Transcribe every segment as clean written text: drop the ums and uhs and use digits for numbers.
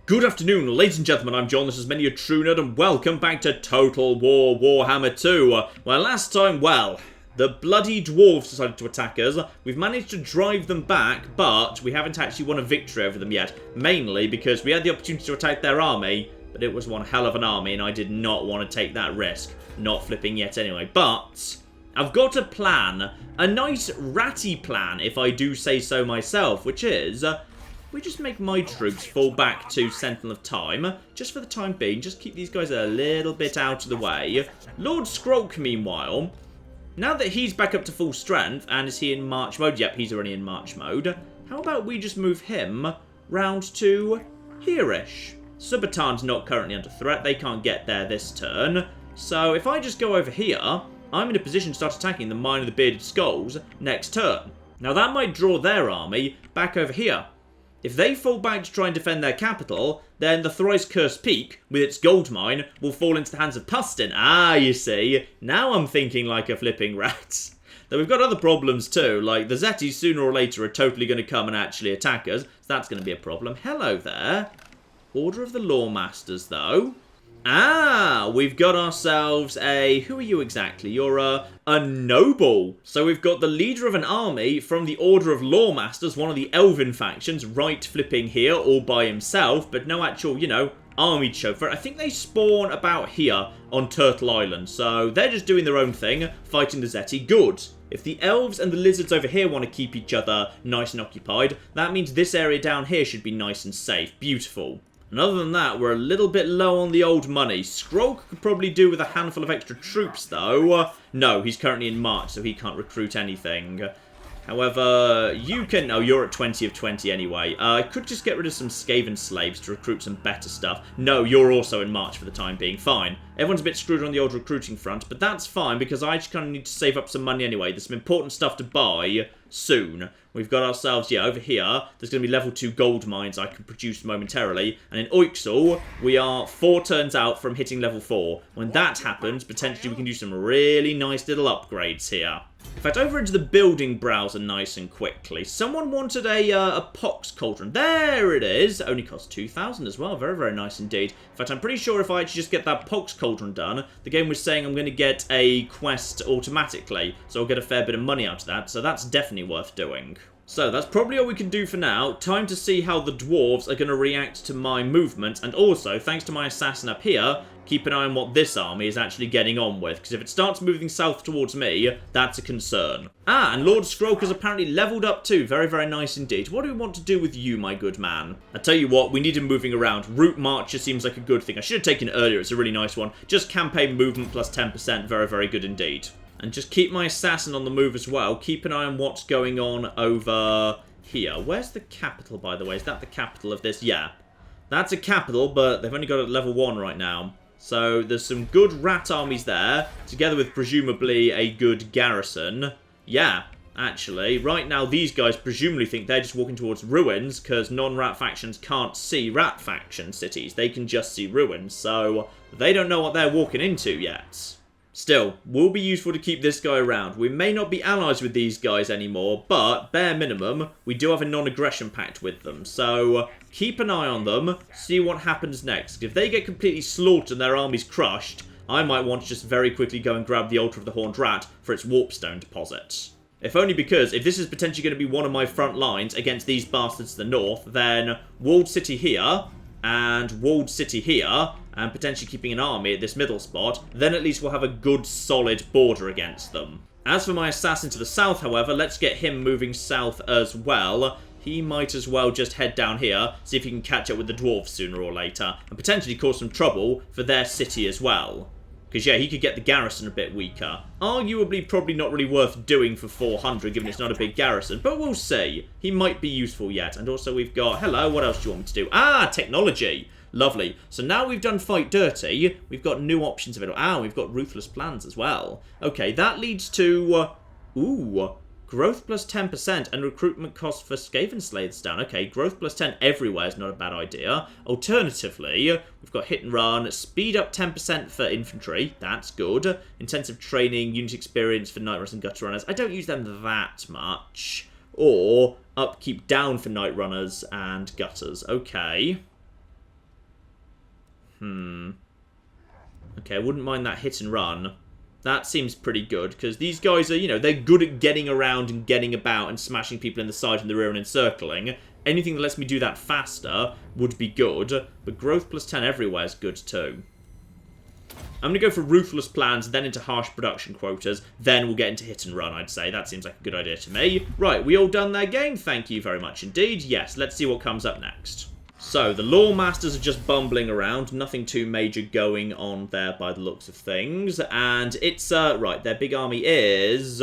Good afternoon, ladies and gentlemen, I'm John, this is Many a True Nerd, and welcome back to Total War Warhammer 2. Well, last time, the bloody dwarves decided to attack us. We've managed to drive them back, but we haven't actually won a victory over them yet. Mainly because we had the opportunity to attack their army, but it was one hell of an army, and I did not want to take that risk. Not flipping yet anyway, but I've got a plan. A nice ratty plan, if I do say so myself, which is we just make my troops fall back to Sentinel of Time, just for the time being, just keep these guys a little bit out of the way. Lord Skrulk, meanwhile, now that he's back up to full strength, and is he in March mode? Yep, he's already in March mode. How about we just move him round to here-ish? Subatan's not currently under threat, they can't get there this turn. So if I just go over here, I'm in a position to start attacking the Mine of the Bearded Skulls next turn. Now that might draw their army back over here. If they fall back to try and defend their capital, then the thrice-cursed peak, with its gold mine, will fall into the hands of Pustin. Ah, you see, now I'm thinking like a flipping rat. Though we've got other problems too, like the Zetis sooner or later are totally going to come and actually attack us, so that's going to be a problem. Hello there. Order of the Lawmasters, though. Ah, we've got ourselves a... Who are you exactly? You're a noble. So we've got the leader of an army from the Order of Lawmasters, one of the Elven factions, right flipping here all by himself, but no actual, you know, army chauffeur. I think they spawn about here on Turtle Island, so they're just doing their own thing, fighting the Zeti. Good. If the elves and the lizards over here want to keep each other nice and occupied, that means this area down here should be nice and safe. Beautiful. And other than that, we're a little bit low on the old money. Skrulk could probably do with a handful of extra troops, though. No, he's currently in March, so he can't recruit anything. However, you can... Oh, you're at 20 of 20 anyway. I could just get rid of some Skaven slaves to recruit some better stuff. No, you're also in March for the time being. Fine. Everyone's a bit screwed on the old recruiting front, but that's fine because I just kind of need to save up some money anyway. There's some important stuff to buy soon. We've got ourselves, yeah, over here, there's going to be level 2 gold mines I can produce momentarily. And in Oixel, we are 4 turns out from hitting level 4. When that happens, potentially we can do some really nice little upgrades here. In fact, over into the building browser nice and quickly. Someone wanted a pox cauldron. There it is. Only costs 2,000 as well. Very, very nice indeed. In fact, I'm pretty sure if I actually just get that pox cauldron done, the game was saying I'm going to get a quest automatically. So I'll get a fair bit of money out of that. So that's definitely worth doing. So that's probably all we can do for now. Time to see how the dwarves are going to react to my movement. And also, thanks to my assassin up here, keep an eye on what this army is actually getting on with. Because if it starts moving south towards me, that's a concern. Ah, and Lord Skrulk has apparently leveled up too. Very, very nice indeed. What do we want to do with you, my good man? I tell you what, we need him moving around. Route Marcher seems like a good thing. I should have taken it earlier. It's a really nice one. Just campaign movement plus 10%. Very, very good indeed. And just keep my assassin on the move as well. Keep an eye on what's going on over here. Where's the capital, by the way? Is that the capital of this? Yeah. That's a capital, but they've only got it at level 1 right now. So there's some good rat armies there, together with presumably a good garrison. Yeah, actually. Right now, these guys presumably think they're just walking towards ruins, because non-rat factions can't see rat faction cities. They can just see ruins, so they don't know what they're walking into yet. Still, will be useful to keep this guy around. We may not be allies with these guys anymore, but bare minimum, we do have a non-aggression pact with them. So keep an eye on them, see what happens next. If they get completely slaughtered and their army's crushed, I might want to just very quickly go and grab the Altar of the Horned Rat for its warpstone deposit. If only because, if this is potentially going to be one of my front lines against these bastards to the north, then Walled City here, and Walled City here, and potentially keeping an army at this middle spot, then at least we'll have a good solid border against them. As for my assassin to the south, however, let's get him moving south as well. He might as well just head down here, see if he can catch up with the dwarves sooner or later, and potentially cause some trouble for their city as well. Because, yeah, he could get the garrison a bit weaker. Arguably, probably not really worth doing for 400, given it's not a big garrison. But we'll see. He might be useful yet. And also we've got... Hello, what else do you want me to do? Ah, technology. Lovely. So now we've done Fight Dirty, we've got new options available. Ah, we've got Ruthless Plans as well. Okay, that leads to... growth plus 10% and recruitment cost for Skaven slaves down. Okay, growth plus 10 everywhere is not a bad idea. Alternatively, we've got hit and run, speed up 10% for infantry. That's good. Intensive training, unit experience for night runners and gutter runners. I don't use them that much. Or upkeep down for night runners and gutters. Okay. Okay, I wouldn't mind that hit and run. That seems pretty good, because these guys are, you know, they're good at getting around and getting about and smashing people in the side and the rear and encircling. Anything that lets me do that faster would be good, but growth plus 10 everywhere is good too. I'm going to go for ruthless plans, then into harsh production quotas, then we'll get into hit and run, I'd say. That seems like a good idea to me. Right, we all done their game? Thank you very much indeed. Yes, let's see what comes up next. So, the Law Masters are just bumbling around, nothing too major going on there by the looks of things, and it's, right, their big army is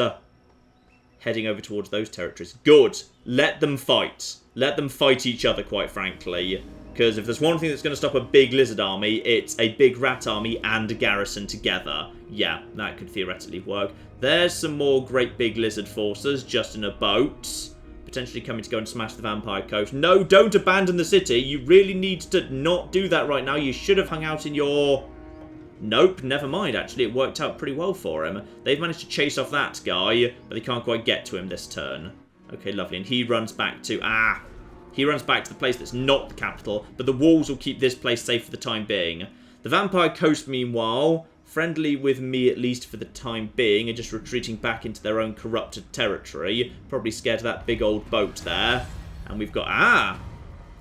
heading over towards those territories. Good. Let them fight. Let them fight each other, quite frankly. Because if there's one thing that's going to stop a big lizard army, it's a big rat army and a garrison together. Yeah, that could theoretically work. There's some more great big lizard forces just in a boat. Potentially coming to go and smash the vampire coast. No, don't abandon the city. You really need to not do that right now. You should have hung out in your... Nope, never mind. Actually, it worked out pretty well for him. They've managed to chase off that guy, but they can't quite get to him this turn. Okay, lovely. And he runs back to... He runs back to the place that's not the capital, but the walls will keep this place safe for the time being. The vampire coast, meanwhile, friendly with me at least for the time being, are just retreating back into their own corrupted territory. Probably scared of that big old boat there. And we've got...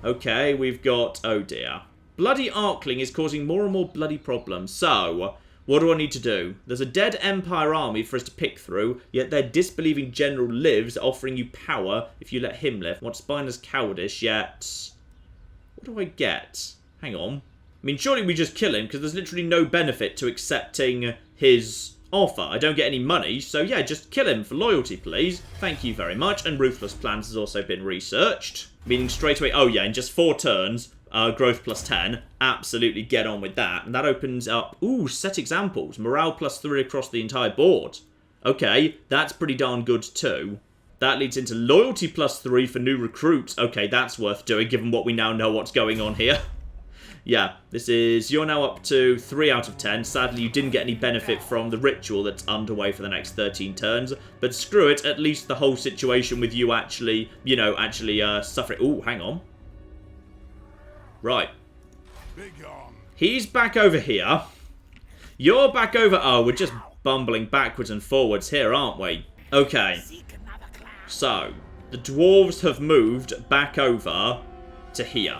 Okay, we've got... Oh dear. Bloody Arkling is causing more and more bloody problems. So, what do I need to do? There's a dead Empire army for us to pick through, yet their disbelieving general lives, offering you power if you let him live. What's spineless cowardice, yet... What do I get? Hang on. I mean, surely we just kill him, because there's literally no benefit to accepting his offer. I don't get any money, so yeah, just kill him for loyalty, please. Thank you very much. And Ruthless Plans has also been researched. Meaning straight away, oh yeah, in just 4 turns... growth plus 10. Absolutely get on with that. And that opens up... Ooh, set examples. Morale plus 3 across the entire board. Okay, that's pretty darn good too. That leads into loyalty plus 3 for new recruits. Okay, that's worth doing given what we now know what's going on here. Yeah, this is... You're now up to 3 out of 10. Sadly, you didn't get any benefit from the ritual that's underway for the next 13 turns. But screw it, at least the whole situation with you actually, you know, suffering... Ooh, hang on. Right. He's back over here. You're back over... Oh, we're just bumbling backwards and forwards here, aren't we? Okay. So, the dwarves have moved back over to here.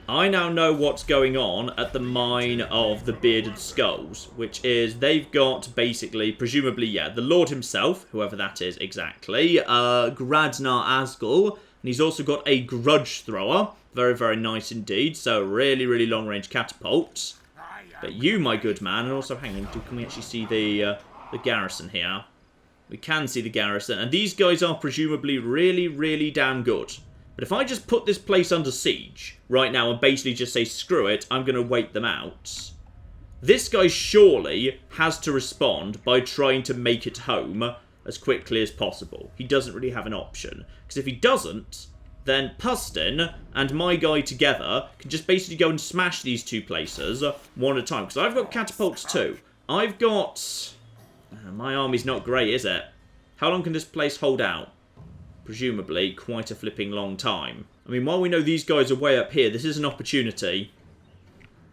I now know what's going on at the Mine of the Bearded Skulls, which is they've got basically, presumably, yeah, the Lord himself, whoever that is exactly, Gradnar Asgul, and he's also got a Grudge Thrower. Very, very nice indeed. So, really, really long-range catapults. But you, my good man, and also, hang on, can we actually see the garrison here? We can see the garrison, and these guys are presumably really, really damn good. But if I just put this place under siege right now and basically just say, screw it, I'm going to wait them out, this guy surely has to respond by trying to make it home as quickly as possible. He doesn't really have an option. Because if he doesn't... then Pustin and my guy together can just basically go and smash these 2 places one at a time. Because I've got catapults too. I've got... my army's not great, is it? How long can this place hold out? Presumably quite a flipping long time. I mean, while we know these guys are way up here, this is an opportunity.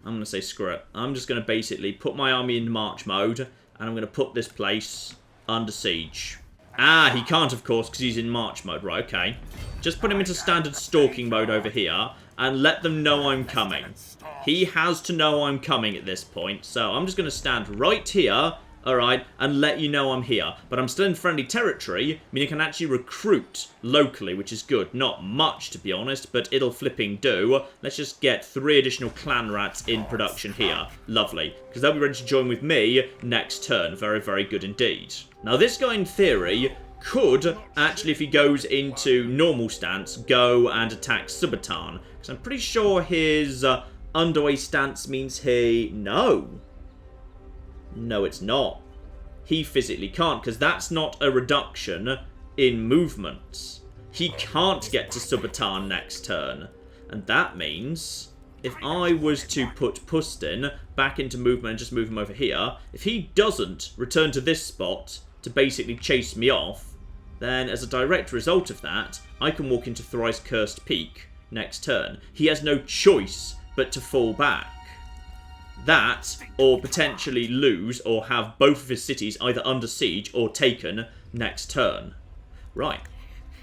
I'm going to say screw it. I'm just going to basically put my army in march mode. And I'm going to put this place under siege. He can't, of course, because he's in march mode. Right, okay. Just put him into standard stalking mode over here and let them know I'm coming. He has to know I'm coming at this point. So I'm just going to stand right here, alright, and let you know I'm here. But I'm still in friendly territory, meaning I can actually recruit locally, which is good. Not much, to be honest, but it'll flipping do. Let's just get 3 additional clan rats in production here. Lovely. Because they'll be ready to join with me next turn. Very, very good indeed. Now, this guy, in theory, could actually, if he goes into normal stance, go and attack Subatan. Because I'm pretty sure his underway stance means he... No, it's not. He physically can't, because that's not a reduction in movement. He can't get to Subatan next turn. And that means, if I was to put Pustin back into movement and just move him over here, if he doesn't return to this spot to basically chase me off, then as a direct result of that, I can walk into Thrice Cursed Peak next turn. He has no choice but to fall back. that, or potentially lose, or have both of his cities either under siege or taken next turn. Right.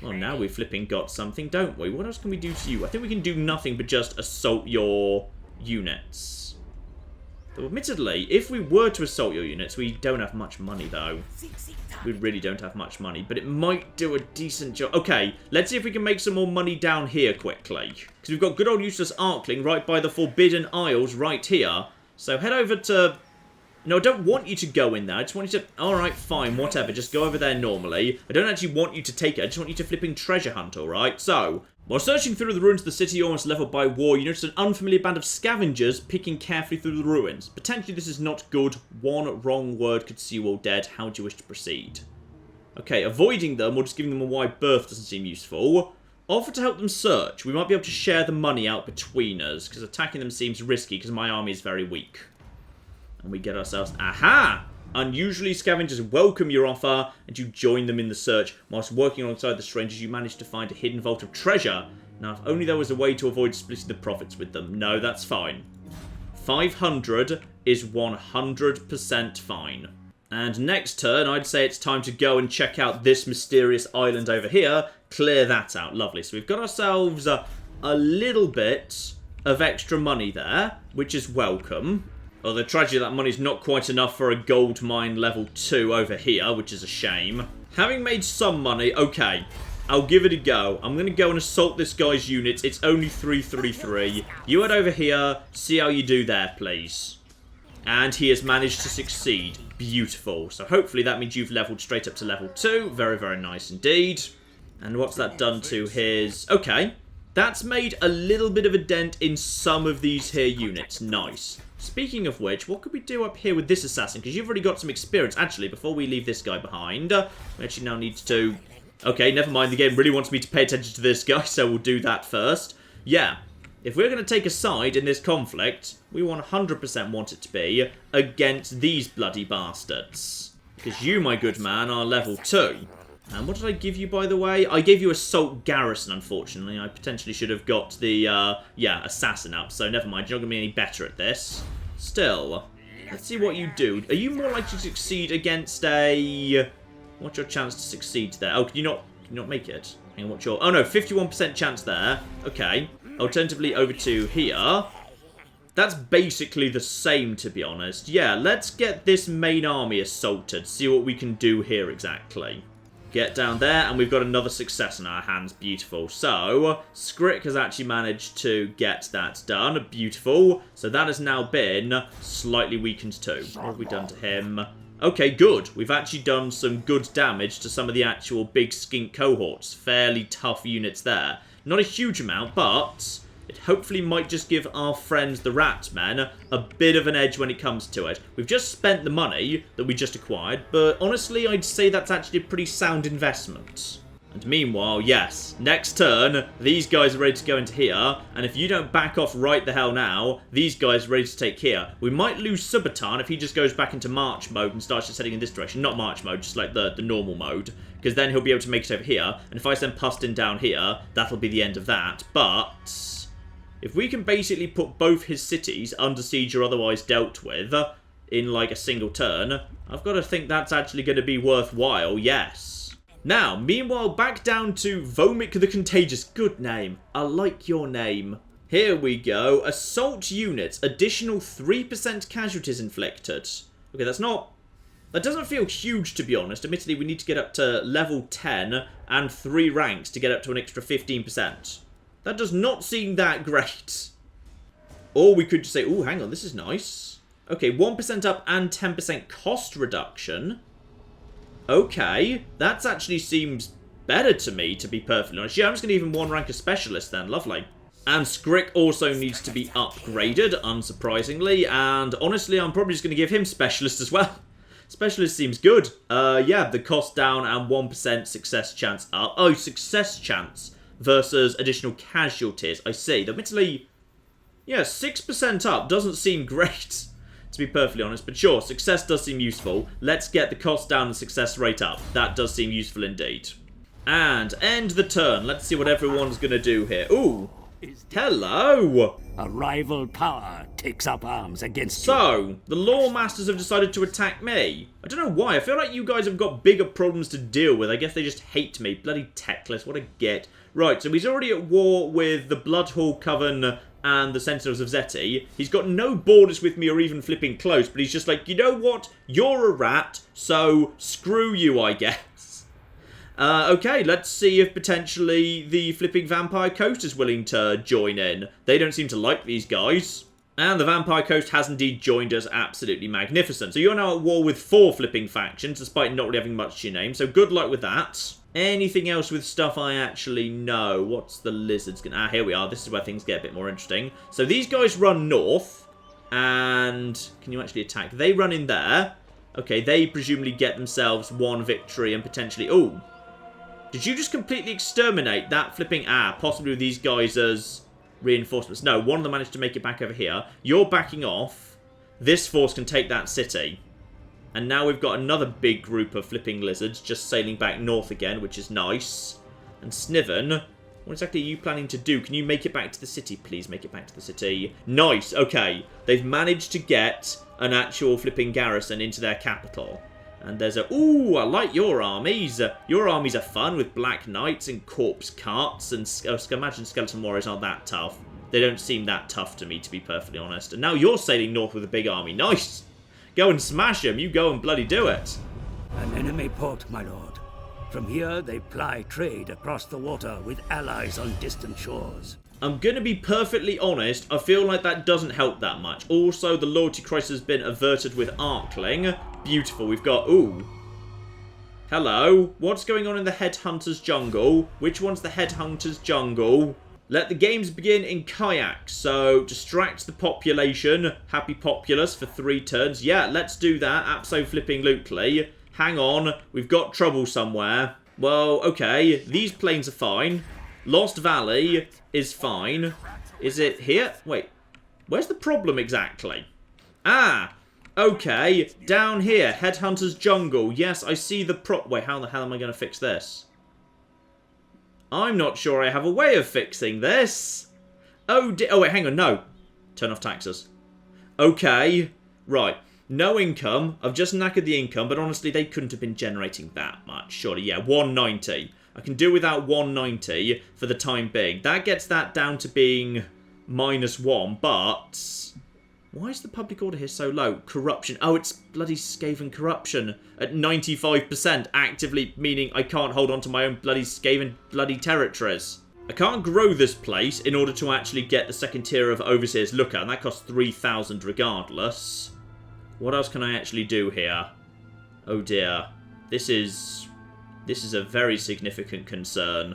Well, now we've flipping got something, don't we? What else can we do to you? I think we can do nothing but just assault your units. Though, admittedly, if we were to assault your units, we don't have much money, though. We really don't have much money, but it might do a decent job. Okay, let's see if we can make some more money down here quickly. Because we've got good old useless Arkling right by the Forbidden Isles right here. So head over to... No, I don't want you to go in there. I just want you to... Alright, fine, whatever. Just go over there normally. I don't actually want you to take it. I just want you to flipping treasure hunt, alright? So, while searching through the ruins of the city almost leveled by war, you notice an unfamiliar band of scavengers picking carefully through the ruins. Potentially this is not good. One wrong word could see you all dead. How do you wish to proceed? Okay, avoiding them or just giving them a wide berth doesn't seem useful. Offer to help them search. We might be able to share the money out between us, because attacking them seems risky because my army is very weak. And we get ourselves... Aha! Unusually, scavengers welcome your offer, and you join them in the search. Whilst working alongside the strangers, you manage to find a hidden vault of treasure. Now, if only there was a way to avoid splitting the profits with them. No, that's fine. 500 is 100% fine. And next turn, I'd say it's time to go and check out this mysterious island over here. Clear that out. Lovely. So we've got ourselves a little bit of extra money there, which is welcome. Although, tragedy, that money's not quite enough for a gold mine level 2 over here, which is a shame. Having made some money, okay, I'll give it a go. I'm going to go and assault this guy's units. It's only 333. You head over here, see how you do there, please. And he has managed to succeed. Beautiful. So hopefully that means you've leveled straight up to level 2. Very, very nice indeed. And what's that done to his... Okay, that's made a little bit of a dent in some of these here units. Nice. Speaking of which, what could we do up here with this assassin? Because you've already got some experience. Actually, before we leave this guy behind, we actually now need to... Okay, never mind. The game really wants me to pay attention to this guy, so we'll do that first. Yeah, if we're going to take a side in this conflict, we 100% want it to be against these bloody bastards. Because you, my good man, are level 2. And what did I give you, by the way? I gave you Assault Garrison, unfortunately. I potentially should have got the, Assassin up, so never mind. You're not going to be any better at this. Still, let's see what you do. Are you more likely to succeed against a... What's your chance to succeed there? Oh, can you not make it? Hang on, what's your... Oh, no, 51% chance there. Okay. Alternatively, over to here. That's basically the same, to be honest. Yeah, let's get this main army assaulted. See what we can do here exactly. Get down there, and we've got another success in our hands. Beautiful. So, Skrik has actually managed to get that done. Beautiful. So that has now been slightly weakened too. What have we done to him? Okay, good. We've actually done some good damage to some of the actual big skink cohorts. Fairly tough units there. Not a huge amount, but... it hopefully might just give our friends the rat men a bit of an edge when it comes to it. We've just spent the money that we just acquired, but honestly, I'd say that's actually a pretty sound investment. And meanwhile, yes, next turn, these guys are ready to go into here, and if you don't back off right the hell now, these guys are ready to take here. We might lose Subotan if he just goes back into March mode and starts just heading in this direction. Not March mode, just like the normal mode, because then he'll be able to make it over here, and if I send Pustin down here, that'll be the end of that, but... if we can basically put both his cities under siege or otherwise dealt with in like a single turn, I've got to think that's actually going to be worthwhile, yes. Now, meanwhile, back down to Vomik the Contagious. Good name. I like your name. Here we go. Assault units. Additional 3% casualties inflicted. Okay, that's not... that doesn't feel huge, to be honest. Admittedly, we need to get up to level 10 and 3 ranks to get up to an extra 15%. That does not seem that great. Or we could just say, oh, hang on, this is nice. Okay, 1% up and 10% cost reduction. Okay, that actually seems better to me, to be perfectly honest. Yeah, I'm just going to even 1 rank a specialist then. Lovely. And Skrik also needs to be upgraded, unsurprisingly. And honestly, I'm probably just going to give him specialist as well. Specialist seems good. Yeah, the cost down and 1% success chance up. Oh, success chance versus additional casualties. I see. Admittedly, yeah, 6% up doesn't seem great, to be perfectly honest. But sure, success does seem useful. Let's get the cost down and success rate up. That does seem useful indeed. And end the turn. Let's see what everyone's going to do here. Ooh, Hello! A rival power takes up arms against you. So, the Law Masters have decided to attack me. I don't know why. I feel like you guys have got bigger problems to deal with. I guess they just hate me. Bloody techless. What a get. Right, so he's already at war with the Bloodhall Coven and the Sentinels of Zeti. He's got no borders with me or even flipping close, but he's just like, you know what? You're a rat, so screw you, I guess. Okay, let's see if potentially the flipping Vampire Coast is willing to join in. They don't seem to like these guys. And the Vampire Coast has indeed joined us. Absolutely magnificent. So you're now at war with 4 flipping factions, despite not really having much to your name. So good luck with that. Anything else with stuff I actually know? What's the lizards gonna... Ah, here we are. This is where things get a bit more interesting. So these guys run north. And... Can you actually attack? They run in there. Okay, they presumably get themselves 1 victory and potentially... Oh! Did you just completely exterminate that flipping... Ah, possibly with these guys as reinforcements. No, one of them managed to make it back over here. You're backing off. This force can take that city. And now we've got another big group of flipping lizards just sailing back north again, which is nice. And Sniven, what exactly are you planning to do? Can you make it back to the city? Please make it back to the city. Nice, okay. They've managed to get an actual flipping garrison into their capital. And there's a... Ooh, I like your armies. Your armies are fun with Black Knights and Corpse Carts. And imagine Skeleton Warriors aren't that tough. They don't seem that tough to me, to be perfectly honest. And now you're sailing north with a big army. Nice. Go and smash them. You go and bloody do it. An enemy port, my lord. From here, they ply trade across the water with allies on distant shores. I'm going to be perfectly honest. I feel like that doesn't help that much. Also, the loyalty crisis has been averted with Arkling. Beautiful. We've got... Ooh. Hello. What's going on in the Headhunters jungle? Which one's the Headhunters jungle? Let the games begin in kayaks. So, distract the population. Happy populace for 3 turns. Yeah, let's do that. Abso-flipping-lutely. Hang on. We've got trouble somewhere. Well, okay. These planes are fine. Lost Valley is fine. Is it here? Wait. Where's the problem exactly? Ah. Okay. Down here. Headhunters jungle. Yes, I see the Wait, how the hell am I going to fix this? I'm not sure I have a way of fixing this. Oh, wait, hang on. No. Turn off taxes. Okay. Right. No income. I've just knackered the income, but honestly, they couldn't have been generating that much. Surely, yeah. 190. I can do without 190 for the time being. That gets that down to being -1, but... Why is the public order here so low? Corruption. Oh, it's bloody Skaven corruption at 95%, actively meaning I can't hold on to my own bloody Skaven bloody territories. I can't grow this place in order to actually get the second tier of Overseer's Lookout, and that costs 3,000 regardless. What else can I actually do here? Oh dear. This is a very significant concern.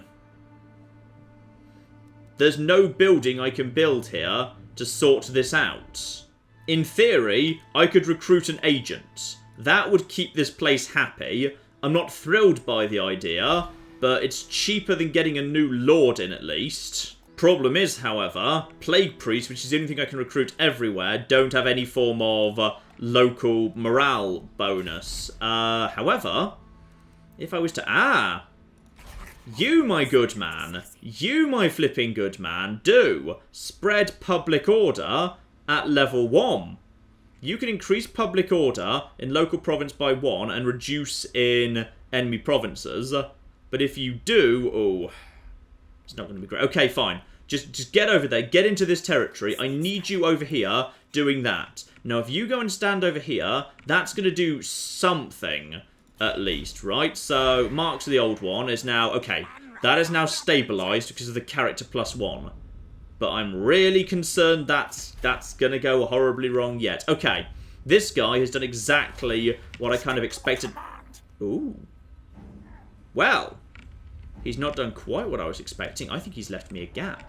There's no building I can build here to sort this out. In theory, I could recruit an agent. That would keep this place happy. I'm not thrilled by the idea, but it's cheaper than getting a new lord in at least. Problem is, however, Plague Priests, which is the only thing I can recruit everywhere, don't have any form of local morale bonus. However, if I was to... Ah! You, my good man. You, my flipping good man, do spread public order at level 1. You can increase public order in local province by 1 and reduce in enemy provinces. But if you do... Oh, it's not going to be great. Okay, fine. Just get over there. Get into this territory. I need you over here doing that. Now, if you go and stand over here, that's going to do something, at least, right? So, Marks of the Old One is now... Okay, that is now stabilised because of the character +1. But I'm really concerned that's going to go horribly wrong yet. Okay, this guy has done exactly what I kind of expected. Ooh. Well, he's not done quite what I was expecting. I think he's left me a gap.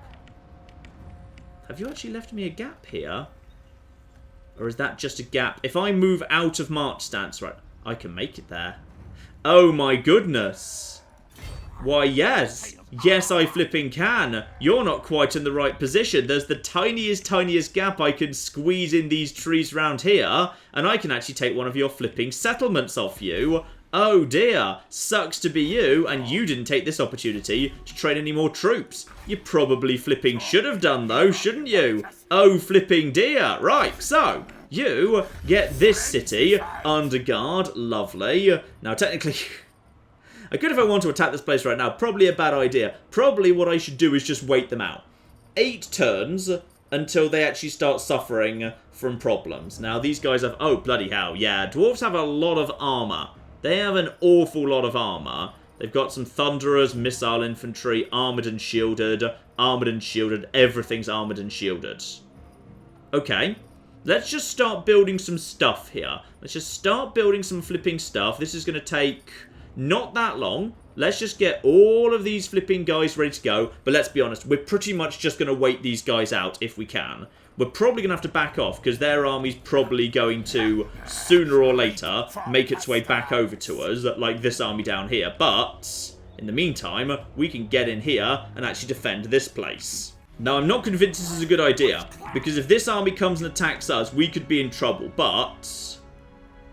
Have you actually left me a gap here? Or is that just a gap? If I move out of March stance, right, I can make it there. Oh my goodness. Why, yes. Yes, I flipping can. You're not quite in the right position. There's the tiniest gap I can squeeze in these trees round here, and I can actually take one of your flipping settlements off you. Oh dear, sucks to be you, and you didn't take this opportunity to train any more troops. You probably flipping should have done though, shouldn't you? Oh flipping dear. Right, so, you get this city under guard, lovely. Now technically, I could if I want to attack this place right now, probably a bad idea. Probably what I should do is just wait them out. 8 turns until they actually start suffering from problems. Now these guys have, oh bloody hell, yeah, dwarves have a lot of armour. They have an awful lot of armour. They've got some thunderers, missile infantry, armoured and shielded, everything's armoured and shielded. Okay, let's just start building some stuff here. Let's just start building some flipping stuff. This is going to take not that long. Let's just get all of these flipping guys ready to go. But let's be honest, we're pretty much just going to wait these guys out if we can. We're probably going to have to back off because their army's probably going to, sooner or later, make its way back over to us, like this army down here. But, in the meantime, we can get in here and actually defend this place. Now, I'm not convinced this is a good idea, because if this army comes and attacks us, we could be in trouble. But,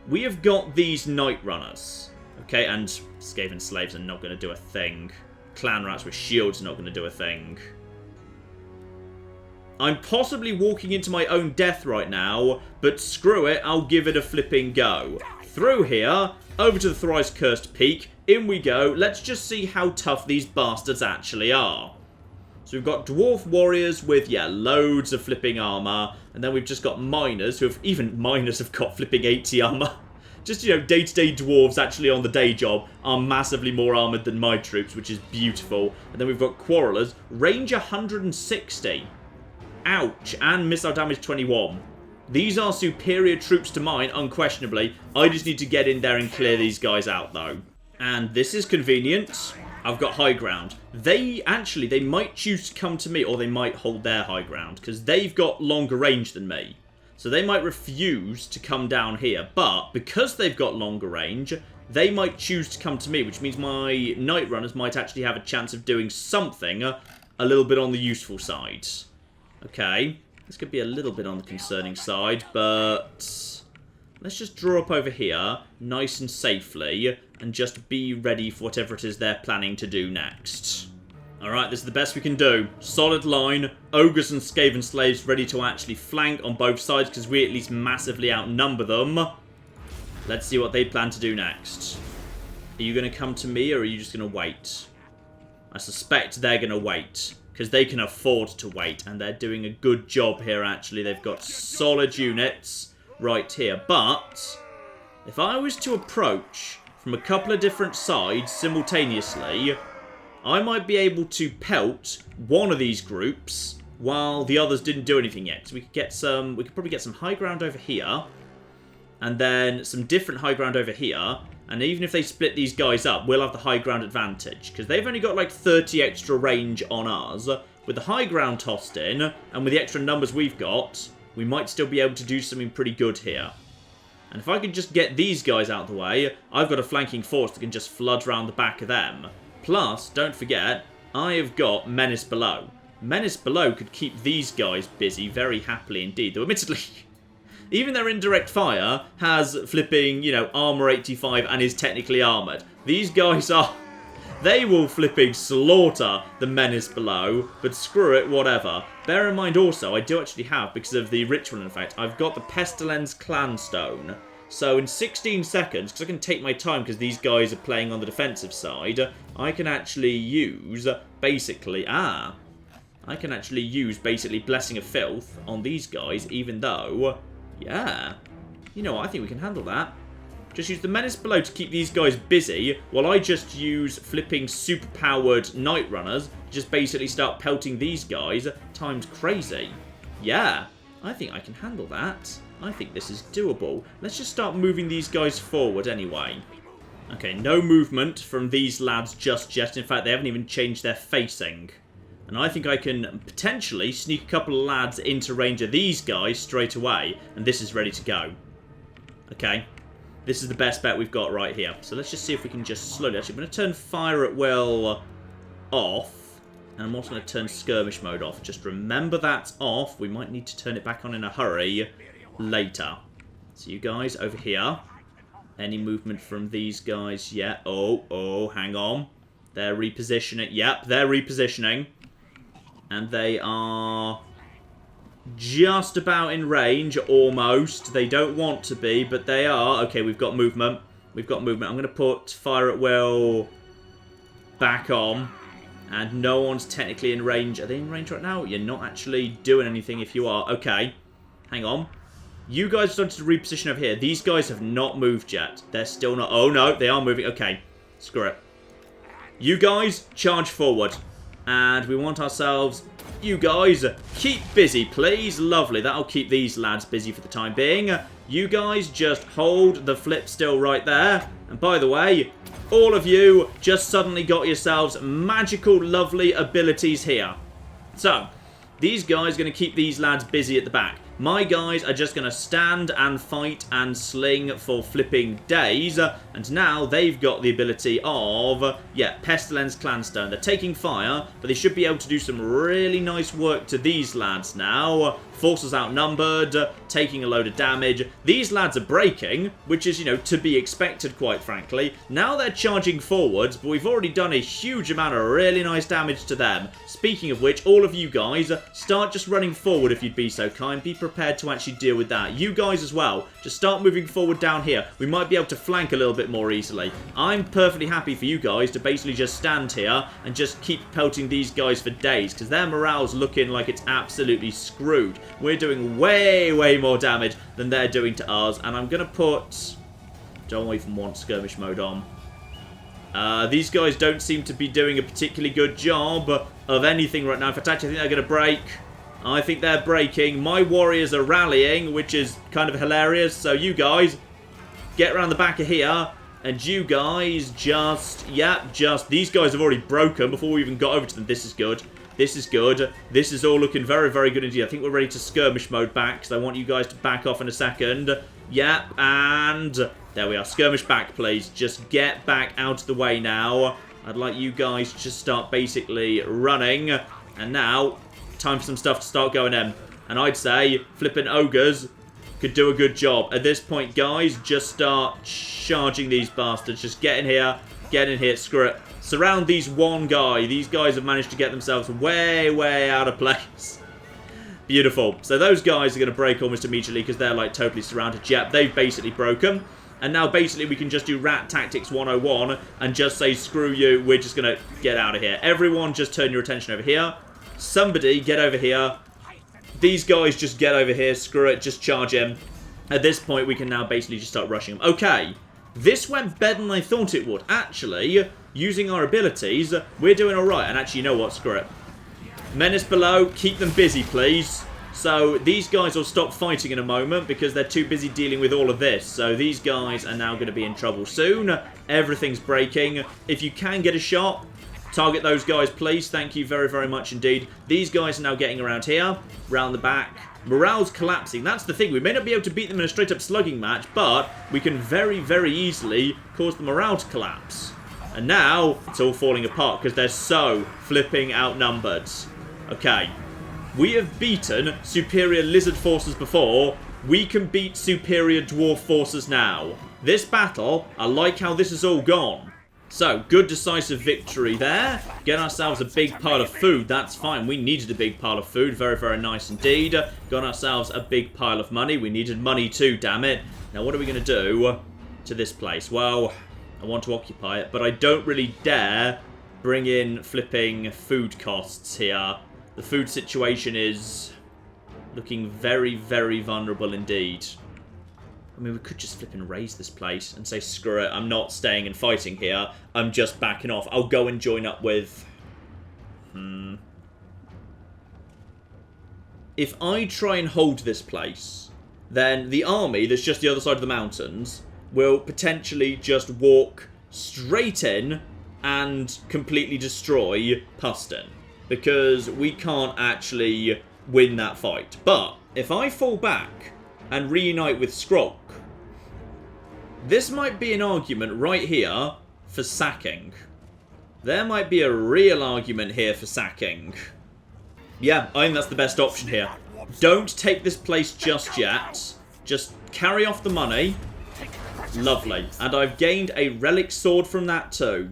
we have got these Night Runners, okay, and Skaven slaves are not going to do a thing. Clan rats with shields are not going to do a thing. I'm possibly walking into my own death right now, but screw it, I'll give it a flipping go. Through here, over to the thrice cursed peak, in we go. Let's just see how tough these bastards actually are. So we've got dwarf warriors with, yeah, loads of flipping armour, and then we've just got miners, who have, even miners have got flipping 80 armour. Just, you know, day-to-day dwarves actually on the day job are massively more armoured than my troops, which is beautiful. And then we've got quarrelers, range 160. Ouch, and missile damage 21. These are superior troops to mine, unquestionably. I just need to get in there and clear these guys out, though. And this is convenient. I've got high ground. They might choose to come to me, or they might hold their high ground, because they've got longer range than me. So they might refuse to come down here, but because they've got longer range, they might choose to come to me, which means my Night Runners might actually have a chance of doing something a little bit on the useful side. Okay, this could be a little bit on the concerning side, but let's just draw up over here, nice and safely, and just be ready for whatever it is they're planning to do next. Alright, this is the best we can do. Solid line, ogres and Skaven slaves ready to actually flank on both sides, because we at least massively outnumber them. Let's see what they plan to do next. Are you going to come to me, or are you just going to wait? I suspect they're going to wait, because they can afford to wait, and they're doing a good job here, actually. They've got solid units right here, but if I was to approach from a couple of different sides simultaneously, I might be able to pelt one of these groups while the others didn't do anything yet. So we could probably get some high ground over here, and then some different high ground over here. And even if they split these guys up, we'll have the high ground advantage, because they've only got like 30 extra range on us. With the high ground tossed in, and with the extra numbers we've got, we might still be able to do something pretty good here. And if I could just get these guys out of the way, I've got a flanking force that can just flood around the back of them. Plus, don't forget, I have got Menace Below. Menace Below could keep these guys busy very happily indeed. Though admittedly, even their indirect fire has flipping, you know, armor 85 and is technically armored. These guys are... They will flipping slaughter the Menace Below, but screw it, whatever. Bear in mind also, I do actually have, because of the ritual effect, I've got the Pestilence Clan Stone. So in 16 seconds, because I can take my time because these guys are playing on the defensive side, I can actually use basically Blessing of Filth on these guys, even though, yeah, you know what, I think we can handle that. Just use the Menace Below to keep these guys busy, while I just use flipping super-powered Night Runners, just basically start pelting these guys times crazy. Yeah, I think I can handle that. I think this is doable. Let's just start moving these guys forward anyway. Okay, no movement from these lads just yet. In fact, they haven't even changed their facing. And I think I can potentially sneak a couple of lads into range of these guys straight away. And this is ready to go. Okay. This is the best bet we've got right here. So let's just see if we can just slowly... Actually, I'm going to turn Fire at Will off. And I'm also going to turn Skirmish Mode off. Just remember that's off. We might need to turn it back on in a hurry later. So you guys over here. Any movement from these guys yet? Oh, hang on. They're repositioning. Yep, they're repositioning. And they are just about in range, almost. They don't want to be, but they are. Okay, we've got movement. We've got movement. I'm going to put fire at will back on. And no one's technically in range. Are they in range right now? You're not actually doing anything if you are. Okay, hang on. You guys started to reposition over here. These guys have not moved yet. They're still not. Oh, no, they are moving. Okay, screw it. You guys, charge forward. And we want ourselves... You guys, keep busy, please. Lovely. That'll keep these lads busy for the time being. You guys just hold the flip still right there. And by the way, all of you just suddenly got yourselves magical, lovely abilities here. So, these guys are going to keep these lads busy at the back. My guys are just going to stand and fight and sling for flipping days. And now they've got the ability of, Pestilence Clanstone. They're taking fire, but they should be able to do some really nice work to these lads now. Forces outnumbered, taking a load of damage. These lads are breaking, which is, to be expected, quite frankly. Now they're charging forwards, but we've already done a huge amount of really nice damage to them. Speaking of which, all of you guys, start just running forward if you'd be so kind. Be prepared to actually deal with that. You guys as well, just start moving forward down here. We might be able to flank a little bit more easily. I'm perfectly happy for you guys to basically just stand here and just keep pelting these guys for days, because their morale's looking like it's absolutely screwed. We're doing way, way more damage than they're doing to us. And I'm going to put... Don't even want skirmish mode on. These guys don't seem to be doing a particularly good job of anything right now. In fact, actually, I think they're going to break. I think they're breaking. My warriors are rallying, which is kind of hilarious. So you guys, get around the back of here. And you guys just... These guys have already broken before we even got over to them. This is good. This is good. This is all looking very, very good indeed. I think we're ready to skirmish mode back, because I want you guys to back off in a second. Yep, and there we are. Skirmish back, please. Just get back out of the way now. I'd like you guys to just start basically running. And now, time for some stuff to start going in. And I'd say flipping ogres could do a good job. At this point, guys, just start charging these bastards. Just get in here. Get in here. Screw it. Surround these one guy. These guys have managed to get themselves way, way out of place. Beautiful. So those guys are going to break almost immediately because they're like totally surrounded. Yep, they've basically broken. And now basically we can just do Rat Tactics 101 and just say, screw you, we're just going to get out of here. Everyone just turn your attention over here. Somebody get over here. These guys just get over here. Screw it, just charge him. At this point we can now basically just start rushing him. Okay, this went better than I thought it would. Actually... Using our abilities, we're doing alright. And actually, you know what? Screw it. Menace below, keep them busy, please. So, these guys will stop fighting in a moment because they're too busy dealing with all of this. So, these guys are now going to be in trouble soon. Everything's breaking. If you can get a shot, target those guys, please. Thank you very, very much indeed. These guys are now getting around here, round the back. Morale's collapsing. That's the thing. We may not be able to beat them in a straight-up slugging match, but we can very, very easily cause the morale to collapse. And now, it's all falling apart because they're so flipping outnumbered. Okay. We have beaten superior lizard forces before. We can beat superior dwarf forces now. This battle, I like how this has all gone. So, good decisive victory there. Get ourselves a big pile of food. That's fine. We needed a big pile of food. Very, very nice indeed. Got ourselves a big pile of money. We needed money too, damn it. Now, what are we going to do to this place? Well... I want to occupy it, but I don't really dare bring in flipping food costs here. The food situation is looking very, very vulnerable indeed. I mean, we could just flip and raise this place and say, screw it, I'm not staying and fighting here. I'm just backing off. I'll go and join up with... If I try and hold this place, then the army that's just the other side of the mountains... will potentially just walk straight in and completely destroy Puston. Because we can't actually win that fight. But if I fall back and reunite with Skrok, this might be an argument right here for sacking. There might be a real argument here for sacking. Yeah, I think that's the best option here. Don't take this place just yet. Just carry off the money. Lovely. And I've gained a relic sword from that too.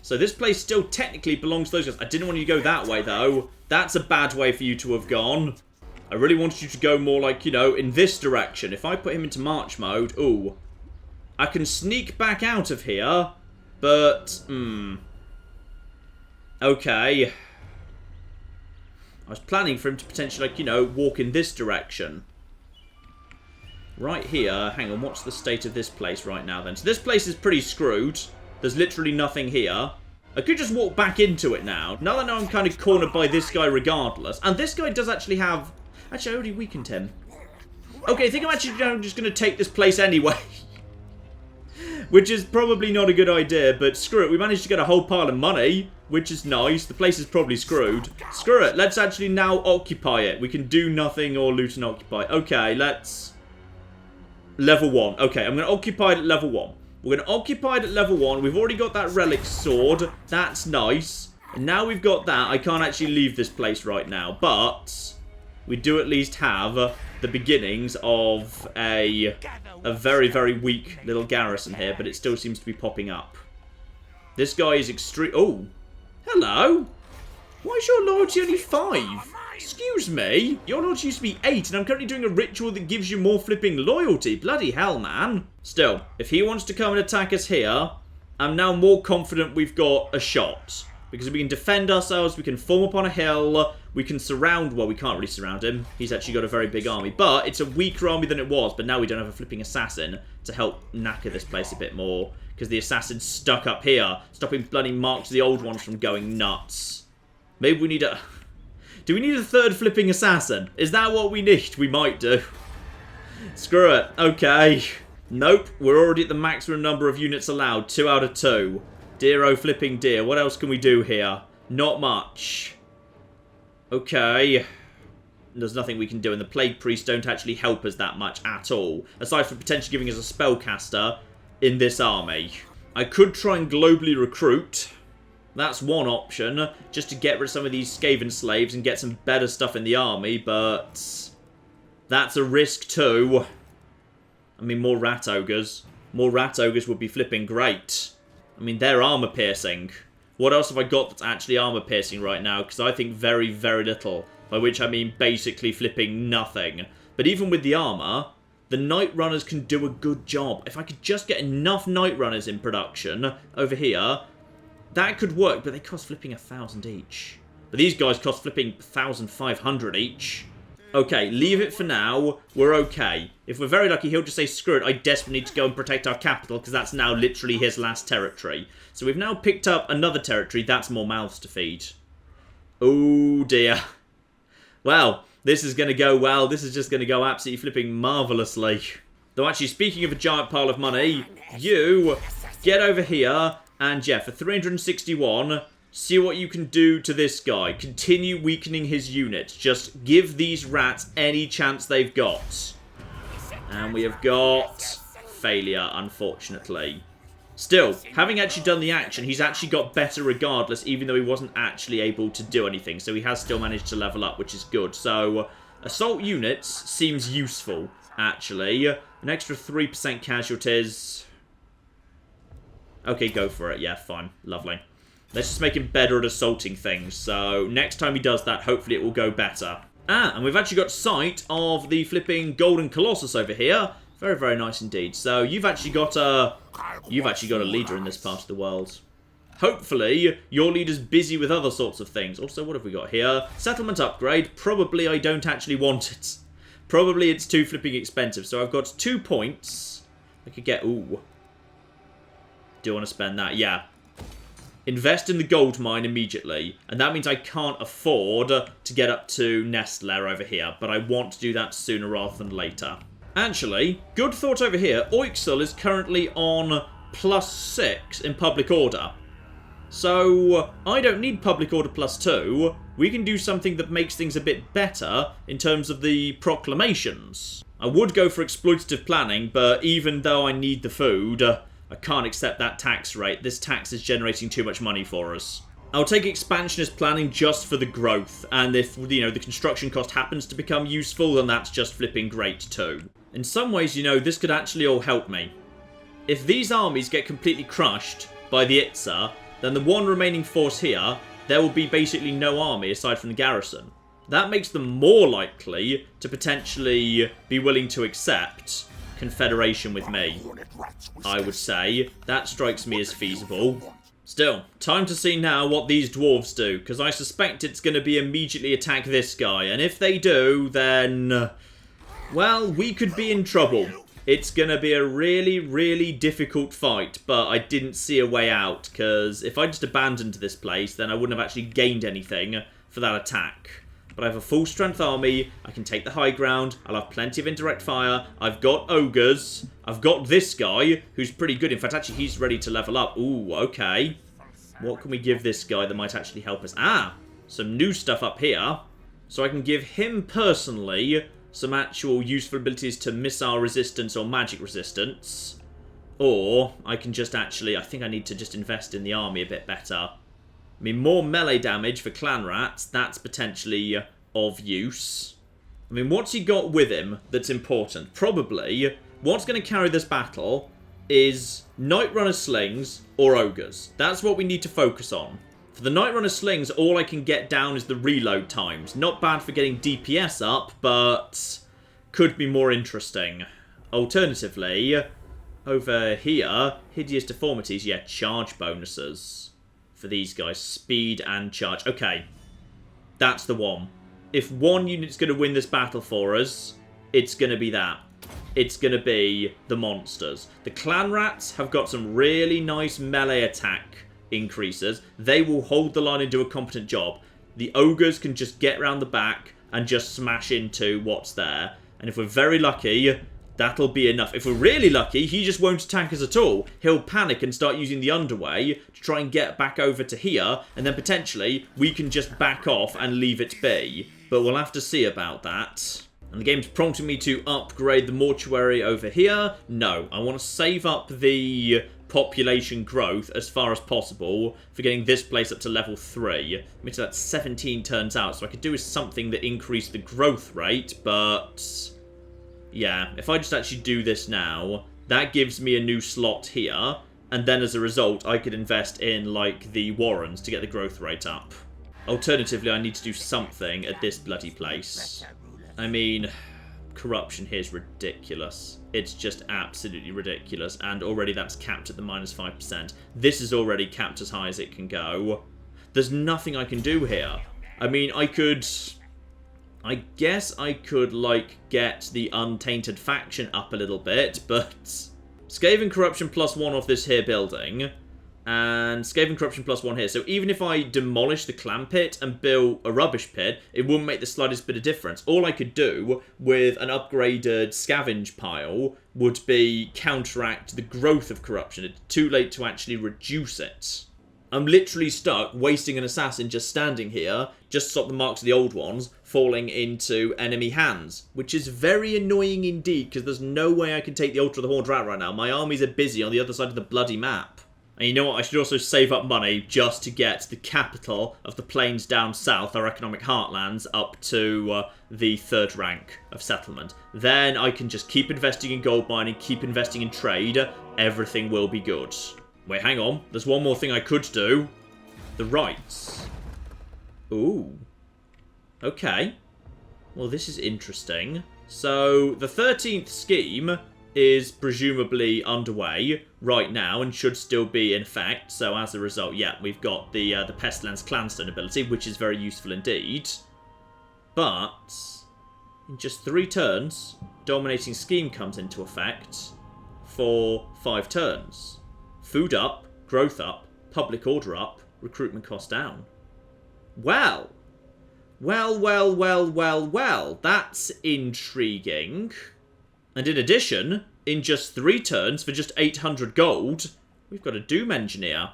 So this place still technically belongs to those guys. I didn't want you to go that way, though. That's a bad way for you to have gone. I really wanted you to go more like, you know, in this direction. If I put him into march mode, ooh. I can sneak back out of here, but, okay. I was planning for him to potentially, like, you know, walk in this direction. Right here, hang on, what's the state of this place right now then? So this place is pretty screwed. There's literally nothing here. I could just walk back into it now. Now that I know I'm kind of cornered by this guy regardless. And this guy does actually have... Actually, I already weakened him. Okay, I think I'm actually just going to take this place anyway. Which is probably not a good idea, but screw it. We managed to get a whole pile of money, which is nice. The place is probably screwed. Screw it. Let's actually now occupy it. We can do nothing or loot and occupy. Okay, let's... Level 1. Okay, I'm going to occupy it at level 1. We're going to occupy it at level 1. We've already got that relic sword. That's nice. And now we've got that, I can't actually leave this place right now. But we do at least have the beginnings of a very, very weak little garrison here. But it still seems to be popping up. This guy is extreme... Oh, hello. Why is your loyalty only 5? Excuse me, your loyalty used to be 8, and I'm currently doing a ritual that gives you more flipping loyalty. Bloody hell, man. Still, if he wants to come and attack us here, I'm now more confident we've got a shot. Because we can defend ourselves, we can form up on a hill, we can surround... Well, we can't really surround him. He's actually got a very big army. But it's a weaker army than it was, but now we don't have a flipping assassin to help knacker this place a bit more. Because the assassin's stuck up here, stopping bloody marks the old ones from going nuts. Maybe we need a... Do we need a third flipping assassin? Is that what we need? We might do. Screw it. Okay. Nope. We're already at the maximum number of units allowed. 2 out of 2. Dear oh flipping dear. What else can we do here? Not much. Okay. There's nothing we can do. And the Plague Priests don't actually help us that much at all. Aside from potentially giving us a spellcaster in this army. I could try and globally recruit... That's one option, just to get rid of some of these Skaven slaves and get some better stuff in the army, but that's a risk too. I mean, more rat ogres. More rat ogres would be flipping great. I mean, they're armor piercing. What else have I got that's actually armor piercing right now? Because I think very, very little, by which I mean basically flipping nothing. But even with the armor, the Night Runners can do a good job. If I could just get enough Night Runners in production over here... That could work, but they cost flipping 1,000 each. But these guys cost flipping 1,500 each. Okay, leave it for now. We're okay. If we're very lucky, he'll just say, screw it, I desperately need to go and protect our capital, because that's now literally his last territory. So we've now picked up another territory. That's more mouths to feed. Oh, dear. Well, this is going to go well. This is just going to go absolutely flipping marvellously. Though actually, speaking of a giant pile of money, you get over here... And yeah, for 361, see what you can do to this guy. Continue weakening his units. Just give these rats any chance they've got. And we have got failure, unfortunately. Still, having actually done the action, he's actually got better regardless, even though he wasn't actually able to do anything. So he has still managed to level up, which is good. So, assault units seems useful, actually. An extra 3% casualties... Okay, go for it. Yeah, fine. Lovely. Let's just make him better at assaulting things. So, next time he does that, hopefully it will go better. Ah, and we've actually got sight of the flipping Golden Colossus over here. Very, very nice indeed. So, you've actually got a leader in this part of the world. Hopefully, your leader's busy with other sorts of things. Also, what have we got here? Settlement upgrade. Probably I don't actually want it. Probably it's too flipping expensive. So, I've got 2 points. I could get... Ooh. Do want to spend that? Yeah. Invest in the gold mine immediately. And that means I can't afford to get up to Nestler over here. But I want to do that sooner rather than later. Actually, good thought over here. Oixel is currently on +6 in public order. So, I don't need public order +2. We can do something that makes things a bit better in terms of the proclamations. I would go for exploitative planning, but even though I need the food... I can't accept that tax rate. This tax is generating too much money for us. I'll take expansionist planning just for the growth. And if, you know, the construction cost happens to become useful, then that's just flipping great too. In some ways, you know, this could actually all help me. If these armies get completely crushed by the Itza, then the one remaining force here, there will be basically no army aside from the garrison. That makes them more likely to potentially be willing to accept confederation with me, I would say. That strikes me as feasible. Still, time to see now what these dwarves do, because I suspect it's going to be immediately attack this guy, and if they do, then, well, we could be in trouble. It's going to be a really, really difficult fight, but I didn't see a way out, because if I just abandoned this place, then I wouldn't have actually gained anything for that attack. But I have a full-strength army, I can take the high ground, I'll have plenty of indirect fire, I've got ogres, I've got this guy, who's pretty good. In fact, actually, he's ready to level up. Ooh, okay. What can we give this guy that might actually help us? Ah, some new stuff up here. So I can give him, personally, some actual useful abilities to missile resistance or magic resistance. Or, I can just actually, I think I need to just invest in the army a bit better. I mean, more melee damage for clan rats, that's potentially of use. I mean, what's he got with him that's important? Probably, what's going to carry this battle is Night Runner Slings or Ogres. That's what we need to focus on. For the Night Runner Slings, all I can get down is the reload times. Not bad for getting DPS up, but could be more interesting. Alternatively, over here, Hideous Deformities, yeah, charge bonuses. For these guys, speed and charge. Okay, that's the one. If one unit's going to win this battle for us, it's going to be that. It's going to be the monsters. The clan rats have got some really nice melee attack increases. They will hold the line and do a competent job. The ogres can just get around the back and just smash into what's there. And if we're very lucky, that'll be enough. If we're really lucky, he just won't attack us at all. He'll panic and start using the underway to try and get back over to here, and then potentially we can just back off and leave it be. But we'll have to see about that. And the game's prompting me to upgrade the mortuary over here. No, I want to save up the population growth as far as possible for getting this place up to level 3. I mean, so that's 17 turns out, so I could do with something that increased the growth rate, but yeah, if I just actually do this now, that gives me a new slot here, and then as a result, I could invest in, like, the Warrens to get the growth rate up. Alternatively, I need to do something at this bloody place. I mean, corruption here is ridiculous. It's just absolutely ridiculous, and already that's capped at the -5%. This is already capped as high as it can go. There's nothing I can do here. I mean, I guess I could, like, get the Untainted faction up a little bit, but Skaven Corruption +1 off this here building, and Skaven Corruption +1 here. So even if I demolish the clan pit and build a rubbish pit, it wouldn't make the slightest bit of difference. All I could do with an upgraded scavenge pile would be counteract the growth of corruption. It's too late to actually reduce it. I'm literally stuck wasting an assassin just standing here, just to stop the marks of the old ones falling into enemy hands, which is very annoying indeed, because there's no way I can take the Altar of the Horned Rat right now. My armies are busy on the other side of the bloody map. And you know what, I should also save up money just to get the capital of the plains down south, our economic heartlands, up to the 3rd rank of settlement. Then I can just keep investing in gold mining, keep investing in trade, everything will be good. Wait, hang on. There's one more thing I could do. The rights. Ooh. Okay. Well, this is interesting. So, the 13th scheme is presumably underway right now and should still be in effect. So, as a result, yeah, we've got the Pestilence Clanstone ability, which is very useful indeed. But, in just 3 turns, Dominating Scheme comes into effect for 5 turns. Food up, growth up, public order up, recruitment cost down. Well. Well, that's intriguing. And in addition, in just 3 turns for just 800 gold, we've got a Doom Engineer.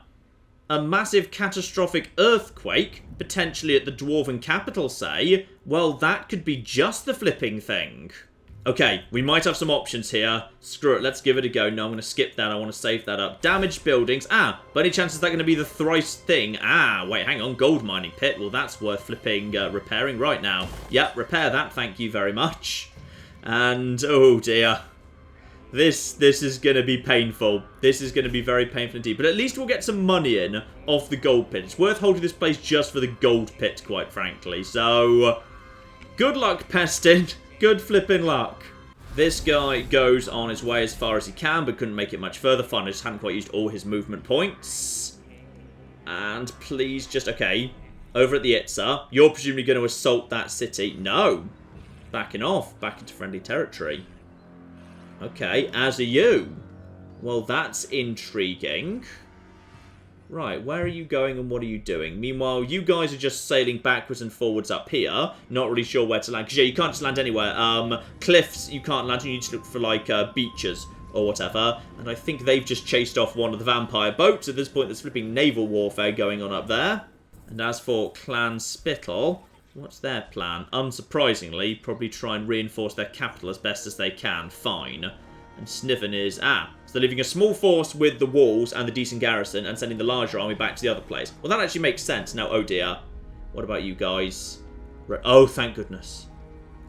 A massive catastrophic earthquake, potentially at the Dwarven capital, say. Well, that could be just the flipping thing. Okay, we might have some options here. Screw it, let's give it a go. No, I'm going to skip that. I want to save that up. Damaged buildings. Ah, by any chance is that going to be the thrice thing? Ah, wait, hang on. Gold mining pit. Well, that's worth flipping repairing right now. Yep, repair that. Thank you very much. And, oh dear. This is going to be painful. This is going to be very painful indeed. But at least we'll get some money in off the gold pit. It's worth holding this place just for the gold pit, quite frankly. So, good luck, Pestin. Good flipping luck. This guy goes on his way as far as he can, but couldn't make it much further. Fun, I just hadn't quite used all his movement points. And please just... Okay, over at the Itza. You're presumably going to assault that city. No. Backing off. Back into friendly territory. Okay, as are you. Well, that's intriguing. Right, where are you going and what are you doing? Meanwhile, you guys are just sailing backwards and forwards up here. Not really sure where to land. Because, yeah, you can't just land anywhere. Cliffs, you can't land. You need to look for, like, beaches or whatever. And I think they've just chased off one of the vampire boats. At this point, there's flipping naval warfare going on up there. And as for Clan Spittle, what's their plan? Unsurprisingly, probably try and reinforce their capital as best as they can. Fine. And Sniven is... so they're leaving a small force with the walls and the decent garrison and sending the larger army back to the other place. Well, that actually makes sense. Now, oh dear. What about you guys? Oh, thank goodness.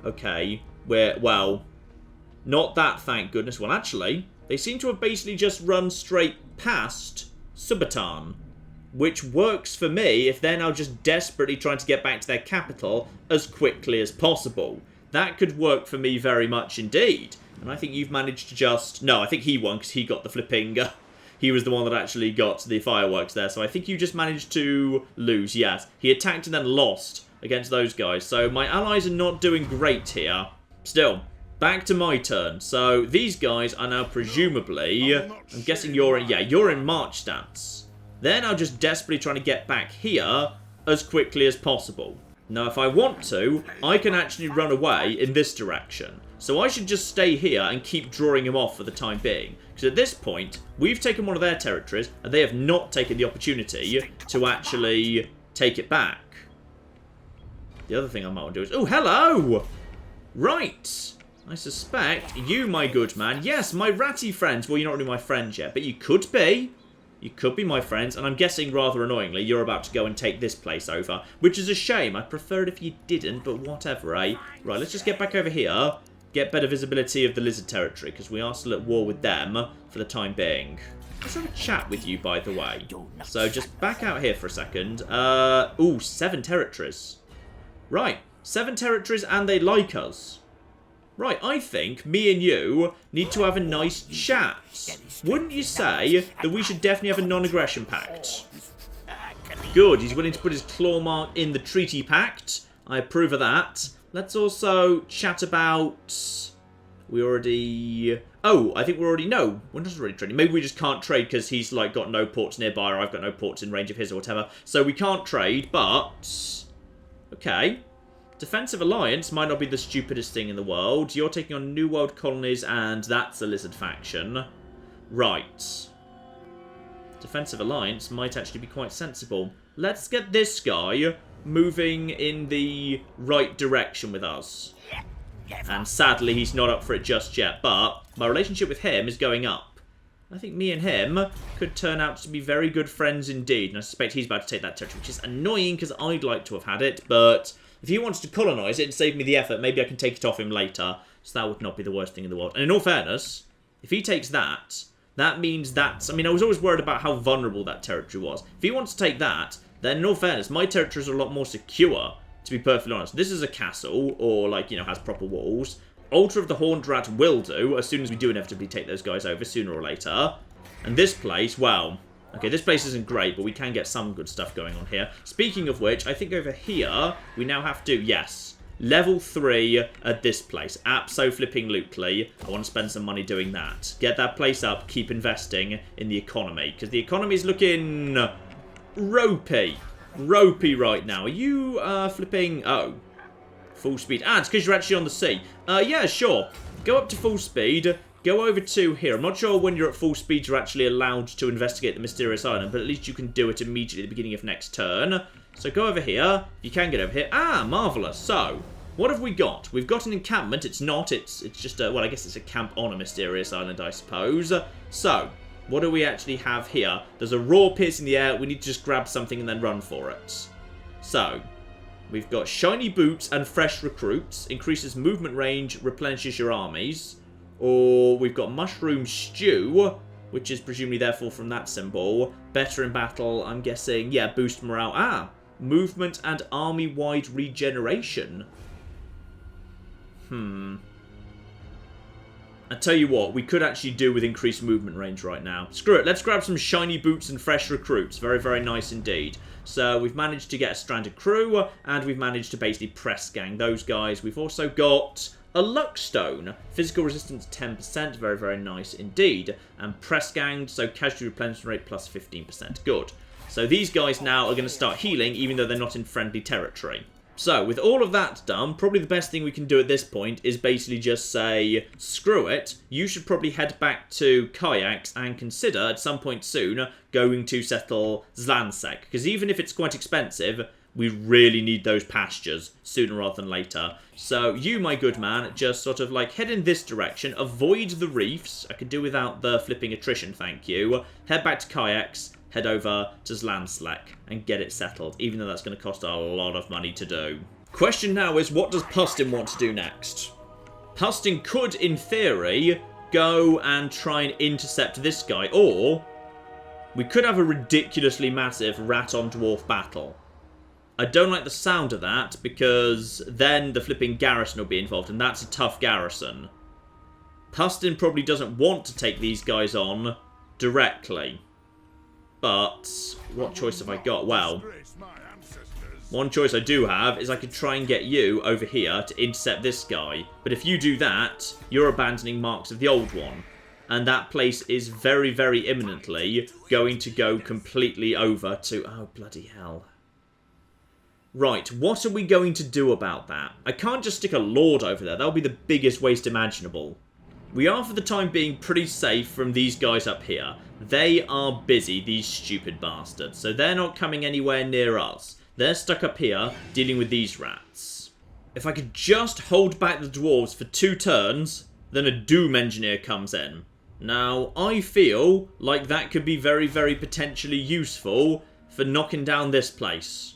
Okay. Well, not that thank goodness. Well, actually, they seem to have basically just run straight past Subatan, which works for me if they're now just desperately trying to get back to their capital as quickly as possible. That could work for me very much indeed. And I think you've managed to just... No, I think he won because he got the flipping... he was the one that actually got the fireworks there. So I think you just managed to lose, yes. He attacked and then lost against those guys. So my allies are not doing great here. Still, back to my turn. So these guys are now presumably... I'm guessing you're in... Yeah, you're in march stance. They're now just desperately trying to get back here as quickly as possible. Now, if I want to, I can actually run away in this direction. So I should just stay here and keep drawing him off for the time being. Because at this point, we've taken one of their territories, and they have not taken the opportunity to actually take it back. The other thing I might want to do is... Oh, hello! Right. I suspect you, my good man. Yes, my ratty friends. Well, you're not really my friends yet, but you could be. You could be my friends, and I'm guessing, rather annoyingly, you're about to go and take this place over. Which is a shame. I'd prefer it if you didn't, but whatever, eh? Right, let's just get back over here. Get better visibility of the lizard territory, because we are still at war with them for the time being. Let's have a chat with you, by the way. So, just back out here for a second. Ooh, 7 territories. Right, 7 territories, and they like us. Right, I think me and you need to have a nice chat. Wouldn't you say that we should definitely have a non-aggression pact? Good, he's willing to put his claw mark in the treaty pact. I approve of that. Let's also chat about... We already... Oh, I think we're already... No, we're not already trading. Maybe we just can't trade because he's like got no ports nearby or I've got no ports in range of his or whatever. So we can't trade, but... Okay. Defensive alliance might not be the stupidest thing in the world. You're taking on New World colonies and that's a lizard faction. Right. Defensive alliance might actually be quite sensible. Let's get this guy moving in the right direction with us. And sadly, he's not up for it just yet, but my relationship with him is going up. I think me and him could turn out to be very good friends indeed, and I suspect he's about to take that territory, which is annoying because I'd like to have had it, but if he wants to colonise it and save me the effort, maybe I can take it off him later, so that would not be the worst thing in the world. And in all fairness, if he takes that, that means that's... I mean, I was always worried about how vulnerable that territory was. If he wants to take that, then in all fairness, my territories are a lot more secure, to be perfectly honest. This is a castle, or, like, you know, has proper walls. Altar of the Horned Rat will do, as soon as we do inevitably take those guys over, sooner or later. And this place, well... Okay, this place isn't great, but we can get some good stuff going on here. Speaking of which, I think over here, we now have to... Yes, level 3 at this place. Abso-flipping-lutely. I want to spend some money doing that. Get that place up, keep investing in the economy. Because the economy is looking... ropey. Ropey right now. Are you, flipping... Oh. Full speed. Ah, it's because you're actually on the sea. Yeah, sure. Go up to full speed. Go over to here. I'm not sure when you're at full speed you're actually allowed to investigate the mysterious island, but at least you can do it immediately at the beginning of next turn. So go over here. You can get over here. Ah, marvellous. So, what have we got? We've got an encampment. It's not. It's just a... Well, I guess it's a camp on a mysterious island, I suppose. So, what do we actually have here? There's a roar piercing the air. We need to just grab something and then run for it. So, we've got shiny boots and fresh recruits. Increases movement range, replenishes your armies. Or we've got Mushroom Stew, which is presumably therefore from that symbol. Better in battle, I'm guessing. Yeah, boost morale. Ah, movement and army-wide regeneration. I tell you what, we could actually do with increased movement range right now. Screw it, let's grab some shiny boots and fresh recruits. Very, very nice indeed. So we've managed to get a stranded crew, and we've managed to basically press gang those guys. We've also got a luck stone. Physical resistance 10%, very, very nice indeed. And press ganged, so casualty replenishment rate plus 15%. Good. So these guys now are going to start healing, even though they're not in friendly territory. So, with all of that done, probably the best thing we can do at this point is basically just say, screw it, you should probably head back to Kayaks and consider, at some point soon, going to settle Zlansek. Because even if it's quite expensive, we really need those pastures, sooner rather than later. So, you, my good man, just sort of like head in this direction, avoid the reefs, I could do without the flipping attrition, thank you, head back to Kayaks, head over to Zlansek and get it settled, even though that's going to cost a lot of money to do. Question now is, what does Pustin want to do next? Pustin could, in theory, go and try and intercept this guy, or we could have a ridiculously massive rat-on-dwarf battle. I don't like the sound of that, because then the flipping garrison will be involved, and that's a tough garrison. Pustin probably doesn't want to take these guys on directly. But what choice have I got? Well, one choice I do have is I could try and get you over here to intercept this guy. But if you do that, you're abandoning marks of the old one. And that place is very, very imminently going to go completely over to... Oh, bloody hell. Right, what are we going to do about that? I can't just stick a lord over there. That would be the biggest waste imaginable. We are, for the time being, pretty safe from these guys up here. They are busy, these stupid bastards. So they're not coming anywhere near us. They're stuck up here, dealing with these rats. If I could just hold back the dwarves for 2 turns, then a Doom Engineer comes in. Now, I feel like that could be very, very potentially useful for knocking down this place.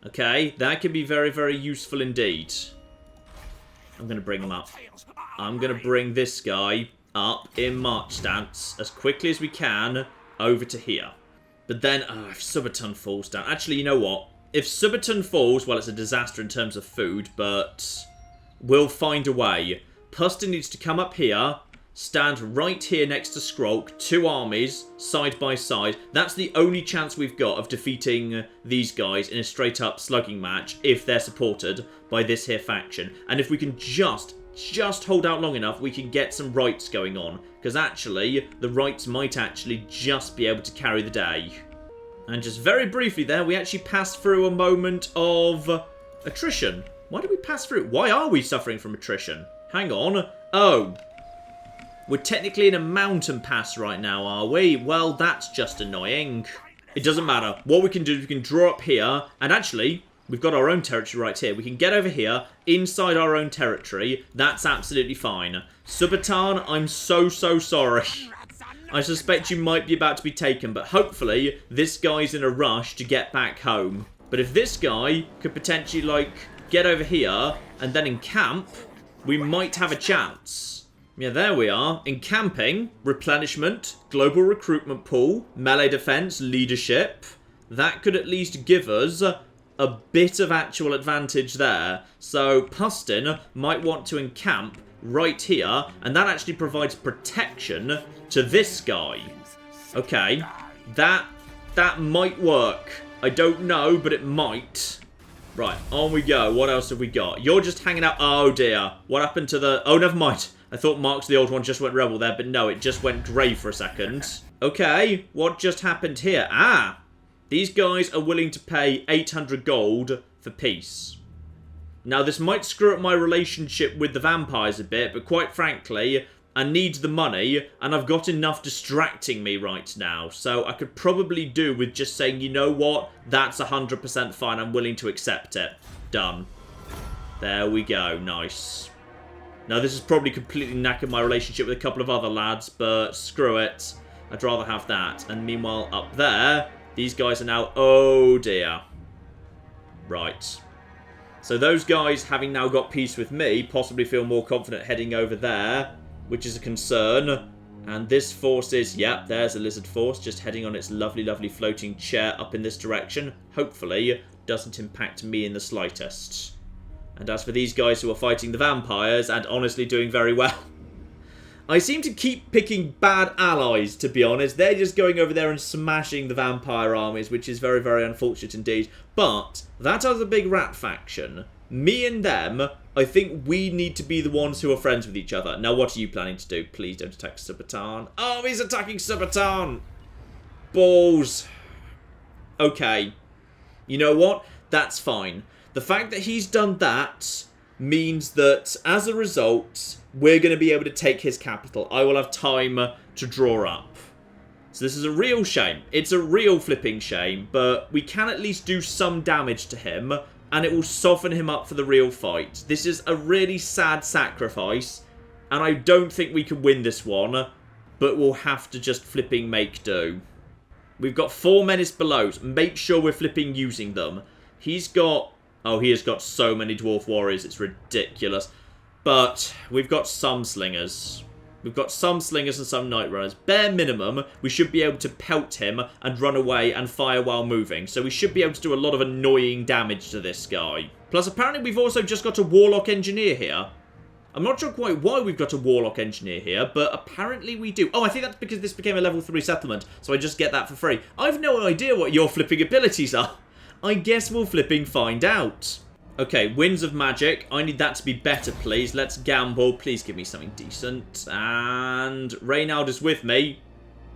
Okay, that could be very, very useful indeed. I'm going to bring them up. I'm going to bring this guy up in march stance as quickly as we can over to here. But then, if Subaton falls down... Actually, you know what? If Subaton falls, well, it's a disaster in terms of food, but we'll find a way. Pustin needs to come up here, stand right here next to Skrulk, 2 armies, side by side. That's the only chance we've got of defeating these guys in a straight-up slugging match, if they're supported by this here faction. And if we can just hold out long enough, we can get some rights going on. Because actually, the rights might actually just be able to carry the day. And just very briefly there, we actually passed through a moment of attrition. Why did we pass through? Why are we suffering from attrition? Hang on. Oh. We're technically in a mountain pass right now, are we? Well, that's just annoying. It doesn't matter. What we can do is we can draw up here, and actually, we've got our own territory right here. We can get over here, inside our own territory. That's absolutely fine. Subaton, I'm so sorry. I suspect you might be about to be taken, but hopefully, this guy's in a rush to get back home. But if this guy could potentially, like, get over here, and then encamp, we might have a chance. Yeah, there we are. Encamping, replenishment, global recruitment pool, melee defense, leadership. That could at least give us a bit of actual advantage there. So Pustin might want to encamp right here, and that actually provides protection to this guy. Okay, that might work. I don't know, but it might. Right, on we go. What else have we got? You're just hanging out. Oh dear. What happened to the... Oh, never mind. I thought Marks the old one just went rebel there, but no, it just went grey for a second. Okay, what just happened here? Ah, these guys are willing to pay 800 gold for peace. Now, this might screw up my relationship with the vampires a bit, but quite frankly, I need the money, and I've got enough distracting me right now. So I could probably do with just saying, you know what, that's 100% fine, I'm willing to accept it. Done. There we go, nice. Now, this has probably completely knackered my relationship with a couple of other lads, but screw it. I'd rather have that. And meanwhile, up there, these guys are now... Oh, dear. Right. So those guys, having now got peace with me, possibly feel more confident heading over there. which is a concern. And this force is, yep, there's a lizard force just heading on its lovely, lovely floating chair up in this direction. Hopefully, doesn't impact me in the slightest. And as for these guys who are fighting the vampires, and honestly doing very well, I seem to keep picking bad allies, to be honest. They're just going over there and smashing the vampire armies, which is very, very unfortunate indeed. But that other big rat faction, me and them, I think we need to be the ones who are friends with each other. Now, what are you planning to do? Please don't attack Subatan. Oh, he's attacking Subatan! Balls. Okay. You know what? That's fine. The fact that he's done that means that, as a result, we're going to be able to take his capital. I will have time to draw up. So this is a real shame. It's a real flipping shame, but we can at least do some damage to him, and it will soften him up for the real fight. This is a really sad sacrifice, and I don't think we can win this one, but we'll have to just flipping make do. We've got 4 Menace Belows. Make sure we're flipping using them. He's got... Oh, he has got so many Dwarf Warriors, it's ridiculous. But we've got some Slingers. We've got some Slingers and some Night Runners. Bare minimum, we should be able to pelt him and run away and fire while moving. So we should be able to do a lot of annoying damage to this guy. Plus, apparently we've also just got a Warlock Engineer here. I'm not sure quite why we've got a Warlock Engineer here, but apparently we do. Oh, I think that's because this became a level 3 settlement, so I just get that for free. I've no idea what your flipping abilities are. I guess we'll flipping find out. Okay, Winds of Magic. I need that to be better, please. Let's gamble. Please give me something decent. And Reynald is with me.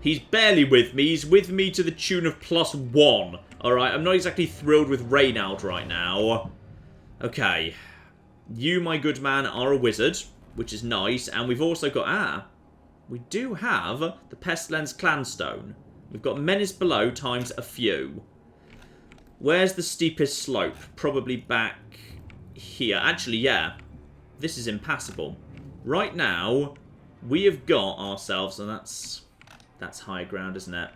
He's barely with me. He's with me to the tune of +1. Alright, I'm not exactly thrilled with Reynald right now. Okay. You, my good man, are a wizard, which is nice. And we've also got... we do have the Pestilence Clanstone. We've got Menace Below times a few. Where's the steepest slope? Probably back here. Actually, yeah. This is impassable. Right now, we have got ourselves, and that's high ground, isn't it?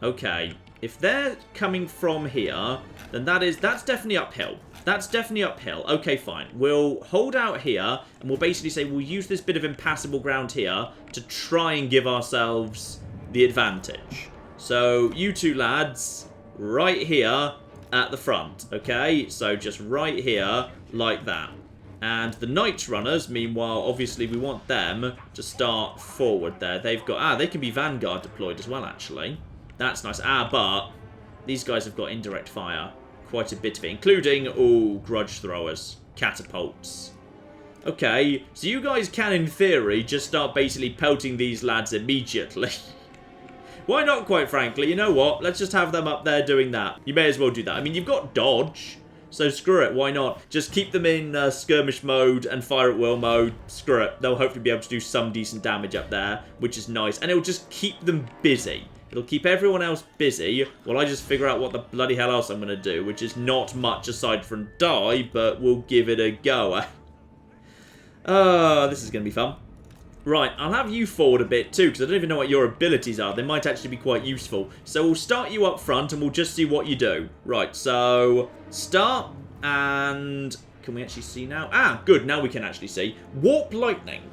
Okay. If they're coming from here, then that's definitely uphill. That's definitely uphill. Okay, fine. We'll hold out here, and we'll basically say we'll use this bit of impassable ground here to try and give ourselves the advantage. So, you two lads, right here at the front, okay? So, just right here, like that. And the Night Runners, meanwhile, obviously we want them to start forward there. They've got... they can be Vanguard deployed as well, actually. That's nice. But these guys have got indirect fire. Quite a bit of it, including, grudge throwers, catapults. Okay, so you guys can, in theory, just start basically pelting these lads immediately. Why not, quite frankly? You know what? Let's just have them up there doing that. You may as well do that. I mean, you've got dodge, so screw it. Why not? Just keep them in skirmish mode and fire at will mode. Screw it. They'll hopefully be able to do some decent damage up there, which is nice. And it'll just keep them busy. It'll keep everyone else busy while I just figure out what the bloody hell else I'm going to do, which is not much aside from die, but we'll give it a go. This is going to be fun. Right, I'll have you forward a bit too, because I don't even know what your abilities are. They might actually be quite useful. So we'll start you up front, and we'll just see what you do. Right, so start, and can we actually see now? Good, now we can actually see. Warp Lightning.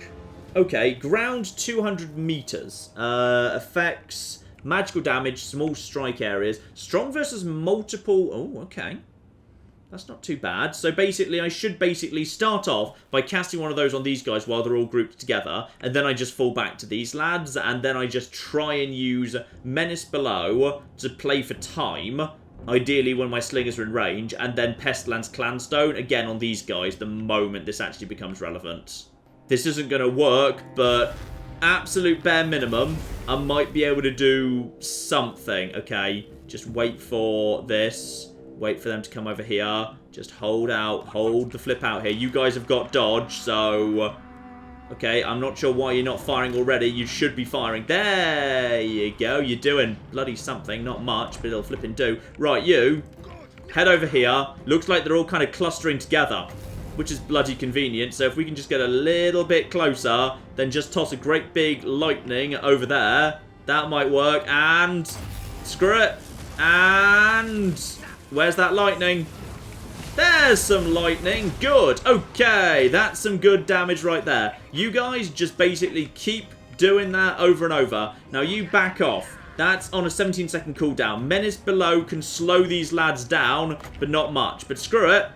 Okay, ground 200 meters. Effects, magical damage, small strike areas. Strong versus multiple... Oh, okay. That's not too bad. So basically, I should basically start off by casting one of those on these guys while they're all grouped together. And then I just fall back to these lads. And then I just try and use Menace Below to play for time. Ideally when my Slingers are in range. And then Pestilence Clanstone again on these guys the moment this actually becomes relevant. This isn't going to work, but absolute bare minimum, I might be able to do something. Okay, just wait for this. Wait for them to come over here. Just hold out. Hold the flip out here. You guys have got dodge, so... Okay, I'm not sure why you're not firing already. You should be firing. There you go. You're doing bloody something. Not much, but it'll flipping do. Right, you. Head over here. Looks like they're all kind of clustering together, which is bloody convenient. So if we can just get a little bit closer, then just toss a great big lightning over there. That might work. And... Screw it. And... Where's that lightning? There's some lightning. Good. Okay, that's some good damage right there. You guys just basically keep doing that over and over. Now you back off. That's on a 17-second cooldown. Menace below can slow these lads down, but not much. But screw it.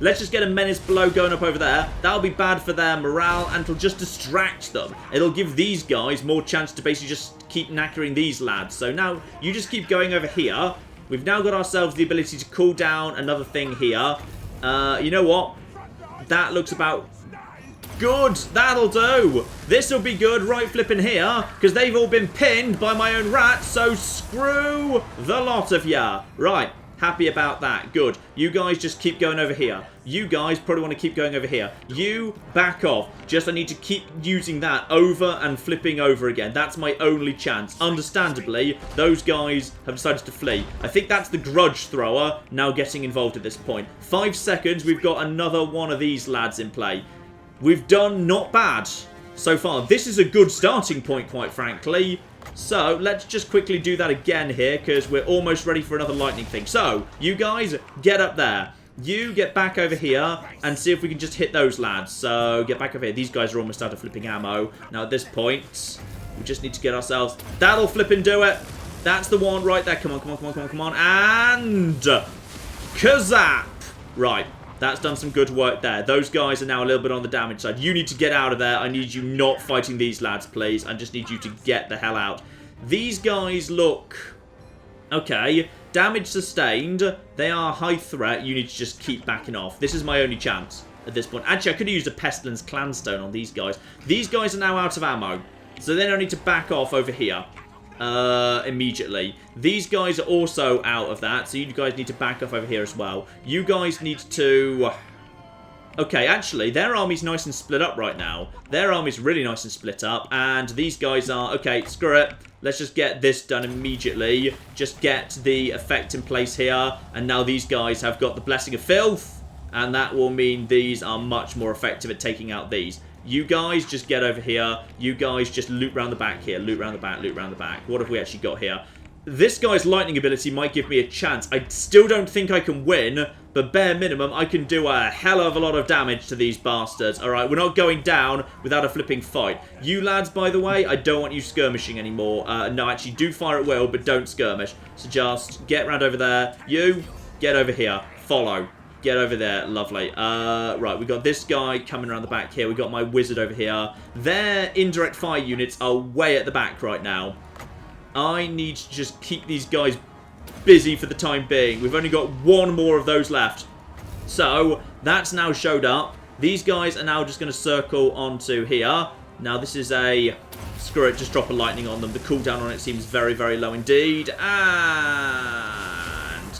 Let's just get a menace below going up over there. That'll be bad for their morale, and it'll just distract them. It'll give these guys more chance to basically just keep knackering these lads. So now, you just keep going over here. We've now got ourselves the ability to cool down another thing here. You know what? That looks about good. That'll do. This'll be good right flipping here, because they've all been pinned by my own rats, so screw the lot of ya. Right. Happy about that. Good. You guys just keep going over here. You guys probably want to keep going over here. You back off. Just I need to keep using that over and flipping over again. That's my only chance. Understandably, those guys have decided to flee. I think that's the grudge thrower now getting involved at this point. 5 seconds, we've got another one of these lads in play. We've done not bad so far. This is a good starting point, quite frankly. So, let's just quickly do that again here, because we're almost ready for another lightning thing. So, you guys, get up there. You get back over here, and see if we can just hit those lads. So, get back over here. These guys are almost out of flipping ammo. Now, at this point, we just need to get ourselves... That'll flip and do it. That's the one right there. Come on, come on, come on, come on, come on. And... Kazap! Right. That's done some good work there. Those guys are now a little bit on the damage side. You need to get out of there. I need you not fighting these lads, please. I just need you to get the hell out. These guys look... Okay. Damage sustained. They are high threat. You need to just keep backing off. This is my only chance at this point. Actually, I could have used a Pestilence Clanstone on these guys. These guys are now out of ammo. So then I need to back off over here. Immediately. These guys are also out of that, so you guys need to back off over here as well. You guys need to... Okay, actually, their army's nice and split up right now. Their army's really nice and split up, and these guys are... Okay, screw it. Let's just get this done immediately. Just get the effect in place here, and now these guys have got the Blessing of Filth, and that will mean these are much more effective at taking out these. You guys just get over here. You guys just loot round the back here. Loot round the back, loot round the back. What have we actually got here? This guy's lightning ability might give me a chance. I still don't think I can win, but bare minimum, I can do a hell of a lot of damage to these bastards. Alright, we're not going down without a flipping fight. You lads, by the way, I don't want you skirmishing anymore. No, actually, do fire at will, but don't skirmish. So just get round over there. You, get over here. Follow. Get over there. Lovely. Right, we got this guy coming around the back here. We got my wizard over here. Their indirect fire units are way at the back right now. I need to just keep these guys busy for the time being. We've only got one more of those left. So, that's now showed up. These guys are now just going to circle onto here. Now, this is a... Screw it, just drop a lightning on them. The cooldown on it seems very, very low indeed. And...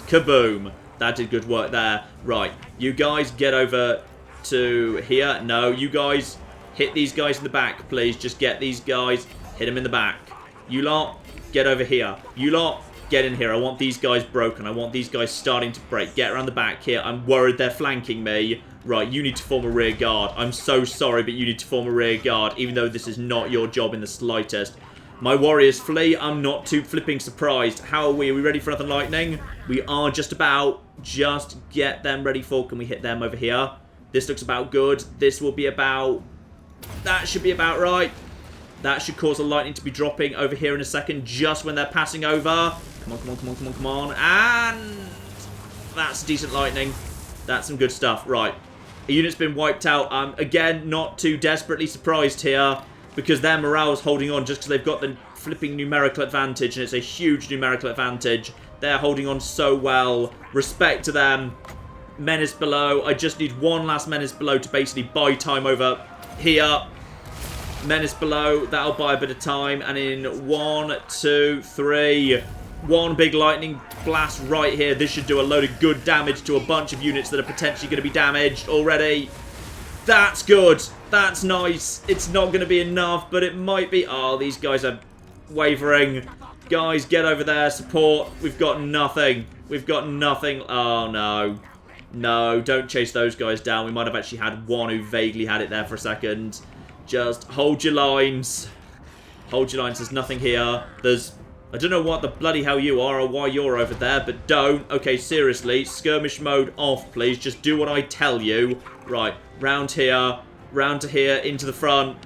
Kaboom. That did good work there. Right, you guys get over to here. No, you guys hit these guys in the back, please. Just get these guys, hit them in the back. You lot, get over here. You lot, get in here. I want these guys broken. I want these guys starting to break. Get around the back here. I'm worried they're flanking me. Right, you need to form a rear guard. I'm so sorry, but you need to form a rear guard, even though this is not your job in the slightest. My warriors flee. I'm not too flipping surprised. How are we? Are we ready for another lightning? We are just about. Just get them ready for. Can we hit them over here? This looks about good. This will be about... That should be about right. That should cause a lightning to be dropping over here in a second, just when they're passing over. Come on, come on, come on, come on, come on. And... That's decent lightning. That's some good stuff. Right. A unit's been wiped out. I'm, again, not too desperately surprised here, because their morale is holding on just because they've got the flipping numerical advantage, and it's a huge numerical advantage. They're holding on so well. Respect to them. Menace below. I just need one last menace below to basically buy time over here. Menace below. That'll buy a bit of time. And in 1, 2, 3. One big lightning blast right here. This should do a load of good damage to a bunch of units that are potentially going to be damaged already. That's good. That's nice. It's not going to be enough, but it might be. Oh, these guys are wavering. Guys, get over there. Support. We've got nothing. We've got nothing. Oh, no. No, don't chase those guys down. We might have actually had one who vaguely had it there for a second. Just hold your lines. Hold your lines. There's nothing here. There's I don't know what the bloody hell you are or why you're over there, but don't. Okay, seriously, skirmish mode off, please. Just do what I tell you. Right, round here, round to here, into the front.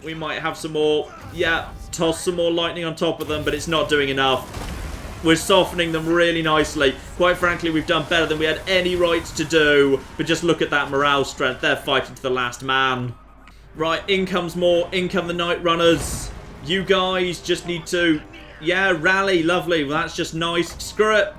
We might have some more, yeah, toss some more lightning on top of them, but it's not doing enough. We're softening them really nicely. Quite frankly, we've done better than we had any right to do. But just look at that morale strength. They're fighting to the last man. Right, in comes more. In come the Night Runners. You guys just need to, yeah, rally. Lovely. Well, that's just nice. Screw it.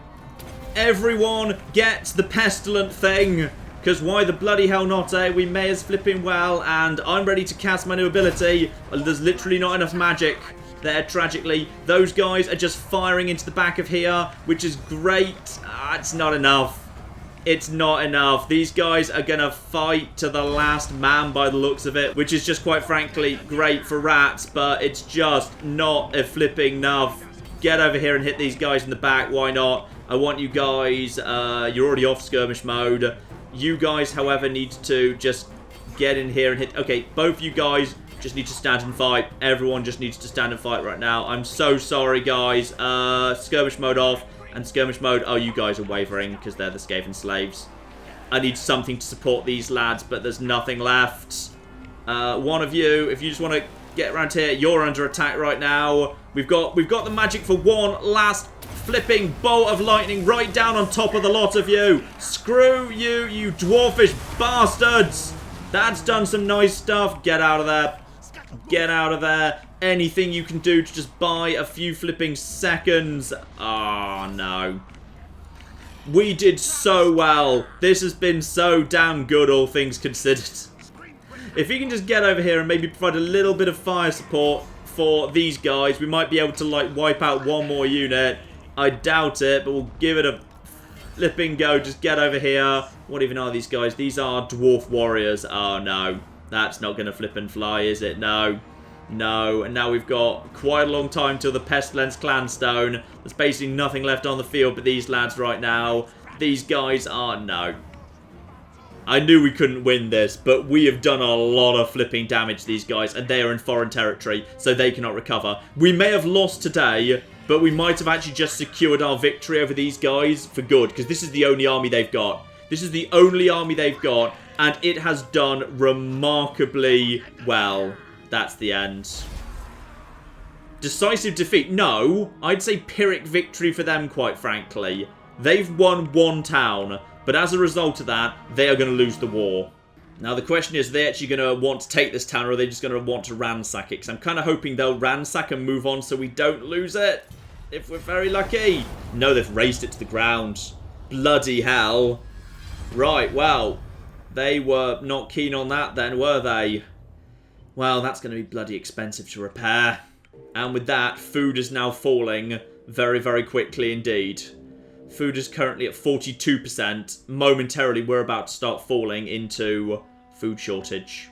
Everyone gets the pestilent thing. Because why the bloody hell not, eh? We may as flipping well. And I'm ready to cast my new ability. There's literally not enough magic there, tragically. Those guys are just firing into the back of here, which is great. It's not enough. It's not enough. These guys are going to fight to the last man by the looks of it, which is just quite frankly great for rats, but it's just not a flipping enough. Get over here and hit these guys in the back. Why not? I want you guys, you're already off skirmish mode. You guys, however, need to just get in here and hit. Okay, both you guys just need to stand and fight. Everyone just needs to stand and fight right now. I'm so sorry, guys. Skirmish mode off. And skirmish mode. Oh, you guys are wavering because they're the Skaven slaves. I need something to support these lads, but there's nothing left. One of you, if you just want to get around here, you're under attack right now. We've got the magic for one last flipping bolt of lightning right down on top of the lot of you. Screw you, you dwarfish bastards. That's done some nice stuff. Get out of there. Get out of there. Anything you can do to just buy a few flipping seconds. Oh, no. We did so well. This has been so damn good, all things considered. If you can just get over here and maybe provide a little bit of fire support for these guys, we might be able to, like, wipe out one more unit. I doubt it, but we'll give it a flipping go. Just get over here. What even are these guys? These are dwarf warriors. Oh, no. That's not going to flip and fly, is it? No. No. And now we've got quite a long time till the Pestilence Clanstone. There's basically nothing left on the field but these lads right now. These guys are... No. I knew we couldn't win this, but we have done a lot of flipping damage to these guys, and they are in foreign territory, so they cannot recover. We may have lost today, but we might have actually just secured our victory over these guys for good, because this is the only army they've got. This is the only army they've got, and it has done remarkably well. That's the end. Decisive defeat? No, I'd say Pyrrhic victory for them, quite frankly. They've won one town, but as a result of that, they are going to lose the war. Now, the question is, are they actually going to want to take this town, or are they just going to want to ransack it? Because I'm kind of hoping they'll ransack and move on so we don't lose it, if we're very lucky. No, they've razed it to the ground. Bloody hell. Right, well, they were not keen on that then, were they? Well, that's going to be bloody expensive to repair. And with that, food is now falling very, very quickly indeed. Food is currently at 42%. Momentarily, we're about to start falling into food shortage.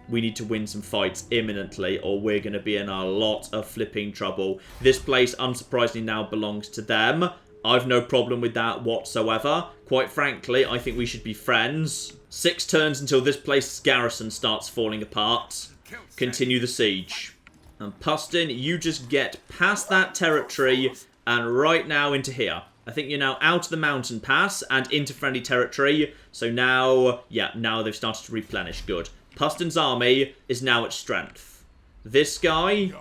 We need to win some fights imminently, or we're going to be in a lot of flipping trouble. This place, unsurprisingly, now belongs to them. I've no problem with that whatsoever. Quite frankly, I think we should be friends. 6 turns until this place's garrison starts falling apart. Continue the siege. And Pustin, you just get past that territory and right now into here. I think you're now out of the mountain pass and into friendly territory. So now, yeah, now they've started to replenish. Good. Pustin's army is now at strength. This guy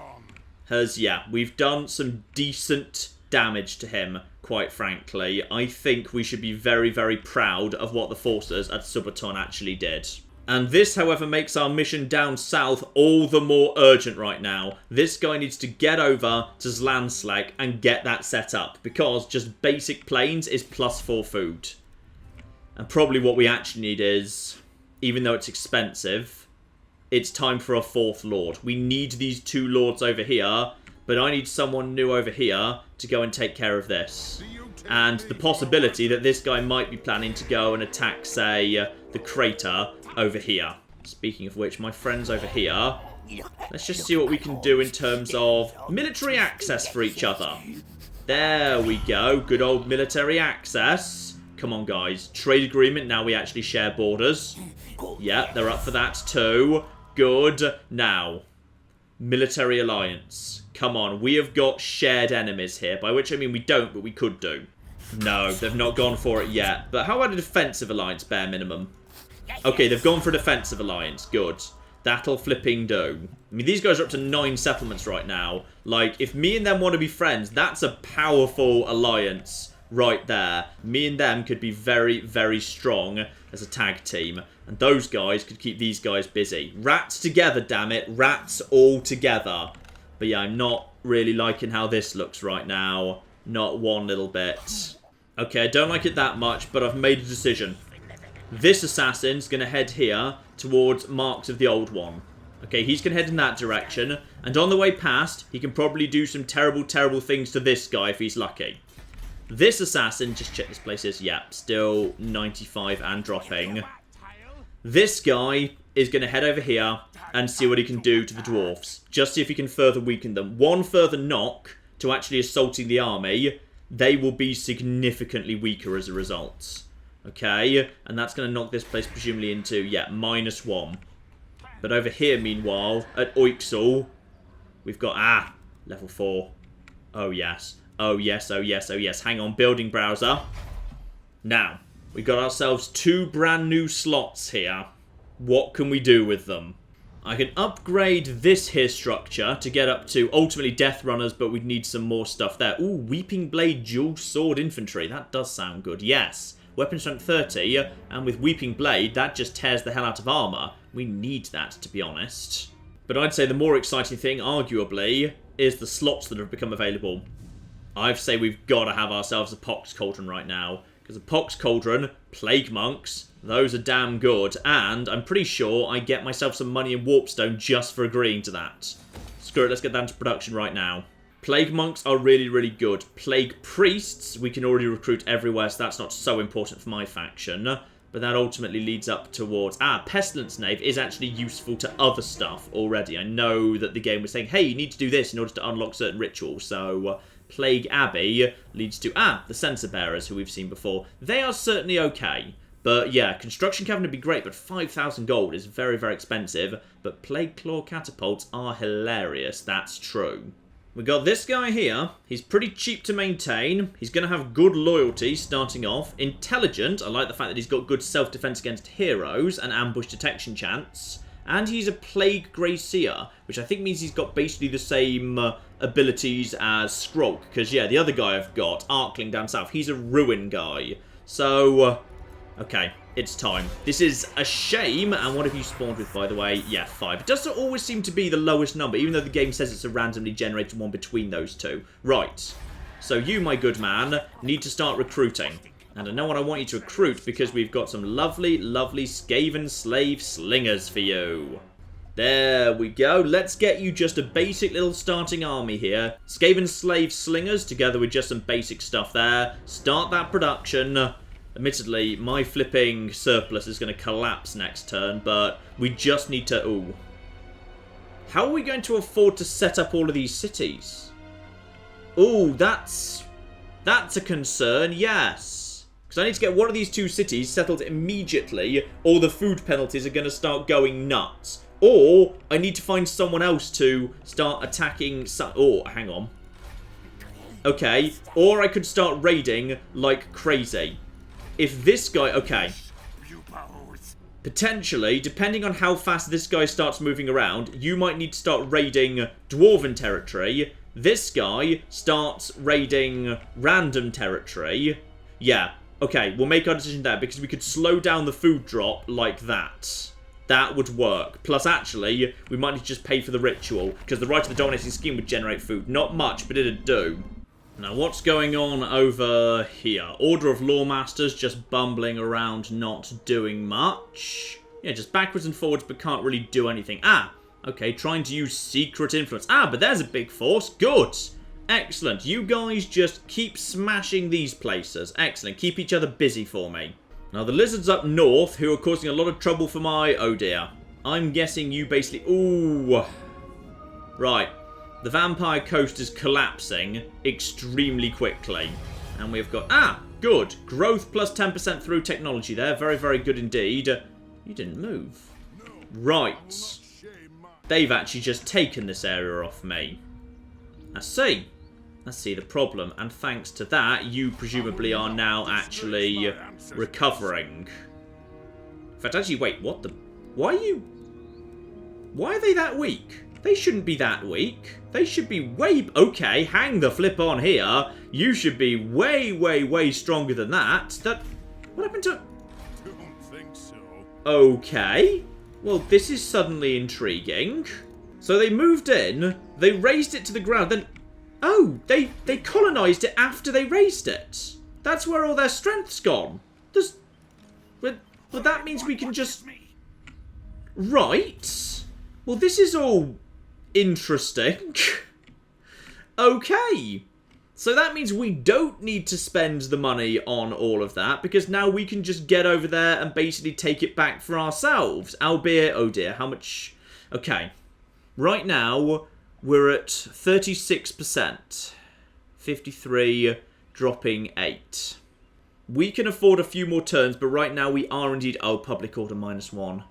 has, yeah, we've done some decent damage to him, quite frankly. I think we should be very, very proud of what the forces at Subaton actually did. And this, however, makes our mission down south all the more urgent right now. This guy needs to get over to Zlanslag and get that set up, because just basic plains is +4 food. And probably what we actually need is, even though it's expensive, it's time for a 4th lord. We need these 2 lords over here, but I need someone new over here to go and take care of this. And the possibility that this guy might be planning to go and attack, say, the crater over here. Speaking of which, my friends over here, let's just see what we can do in terms of military access for each other. There we go. Good old military access. Come on, guys. Trade agreement. Now we actually share borders. Yeah, they're up for that too. Good. Now, Military alliance. Come on, we have got shared enemies here. By which I mean we don't, but we could do. No, they've not gone for it yet. But how about a defensive alliance, bare minimum? Okay, they've gone for a defensive alliance. Good. That'll flipping do. I mean, these guys are up to 9 settlements right now. Like, if me and them want to be friends, that's a powerful alliance right there. Me and them could be very, very strong as a tag team. And those guys could keep these guys busy. Rats together, damn it. Rats all together. But yeah, I'm not really liking how this looks right now. Not one little bit. Okay, I don't like it that much, but I've made a decision. This assassin's going to head here towards Marks of the Old One. Okay, he's going to head in that direction. And on the way past, he can probably do some terrible, terrible things to this guy if he's lucky. This assassin, just check this place is, yep, still 95 and dropping. This guy is going to head over here and see what he can do to the dwarfs. Just see if he can further weaken them. One further knock to actually assaulting the army, they will be significantly weaker as a result. Okay, and that's going to knock this place presumably into, yeah, -1. But over here, meanwhile, at Oixel, we've got, level 4. Oh, yes. Oh, yes, oh, yes, oh, yes. Hang on, building browser. Now, we've got ourselves 2 brand new slots here. What can we do with them? I can upgrade this here structure to get up to, ultimately, Death Runners, but we'd need some more stuff there. Ooh, Weeping Blade Dual Sword Infantry. That does sound good, yes. Weapon strength 30, and with Weeping Blade, that just tears the hell out of armor. We need that, to be honest. But I'd say the more exciting thing, arguably, is the slots that have become available. I'd say we've got to have ourselves a Pox Cauldron right now. Because a Pox Cauldron, Plague Monks, those are damn good. And I'm pretty sure I get myself some money in Warpstone just for agreeing to that. Screw it, let's get that into production right now. Plague Monks are really, really good. Plague Priests, we can already recruit everywhere, so that's not so important for my faction. But that ultimately leads up towards... Pestilence Knave is actually useful to other stuff already. I know that the game was saying, hey, you need to do this in order to unlock certain rituals. So, Plague Abbey leads to, the Censer Bearers, who we've seen before. They are certainly okay. But yeah, Construction Cabinet would be great, but 5,000 gold is very, very expensive. But Plague Claw Catapults are hilarious, that's true. We got this guy here. He's pretty cheap to maintain. He's going to have good loyalty starting off. Intelligent. I like the fact that he's got good self-defense against heroes and ambush detection chance. And he's a Plague Gracier, which I think means he's got basically the same abilities as Skrulk. Because, yeah, the other guy I've got, Arkling down south, he's a Ruin guy. So, okay, it's time. This is a shame. And what have you spawned with, by the way? Yeah, 5. It doesn't always seem to be the lowest number, even though the game says it's a randomly generated one between those two. Right. So you, my good man, need to start recruiting. And I know what I want you to recruit because we've got some lovely, lovely Skaven slave slingers for you. There we go. Let's get you just a basic little starting army here. Skaven slave slingers together with just some basic stuff there. Start that production. Admittedly, my flipping surplus is going to collapse next turn, but we just need to... Ooh. How are we going to afford to set up all of these cities? Ooh, that's a concern, yes. Because I need to get one of these 2 cities settled immediately, or the food penalties are going to start going nuts. Or I need to find someone else to start attacking... Oh, hang on. Okay, or I could start raiding like crazy. If this guy... Okay. Potentially, depending on how fast this guy starts moving around, you might need to start raiding Dwarven territory. This guy starts raiding random territory. Yeah. Okay, we'll make our decision there because we could slow down the food drop like that. That would work. Plus, actually, we might need to just pay for the ritual because the Right of the Dominating Scheme would generate food. Not much, but it'd do. Now, what's going on over here? Order of Lawmasters just bumbling around, not doing much. Yeah, just backwards and forwards, but can't really do anything. Okay, trying to use Secret Influence. But there's a big force. Good. Excellent. You guys just keep smashing these places. Excellent. Keep each other busy for me. Now, the lizards up north, who are causing a lot of trouble for my... Oh, dear. I'm guessing you basically... Ooh. Right. The Vampire Coast is collapsing extremely quickly. And we've got... Good. Growth plus 10% through technology there. Very, very good indeed. You didn't move. Right. they've actually just taken this area off me. I see. I see the problem. And thanks to that, you presumably are now actually recovering. In fact, actually, wait, what the... Why are they that weak? They shouldn't be that weak. They should be way... Okay, hang the flip on here. You should be way, way, way stronger than that. What happened to... Don't think so. Okay. Well, this is suddenly intriguing. So they moved in, they raised it to the ground, then... Oh, they colonised it after they raised it. That's where all their strength's gone. Well, that means we can just... Right. Well, this is all interesting. Okay. So that means we don't need to spend the money on all of that, because now we can just get over there and basically take it back for ourselves. Albeit, oh dear, how much... Okay. Right now, we're at 36%. 53, dropping 8. We can afford a few more turns, but right now we are indeed... Oh, public order -1.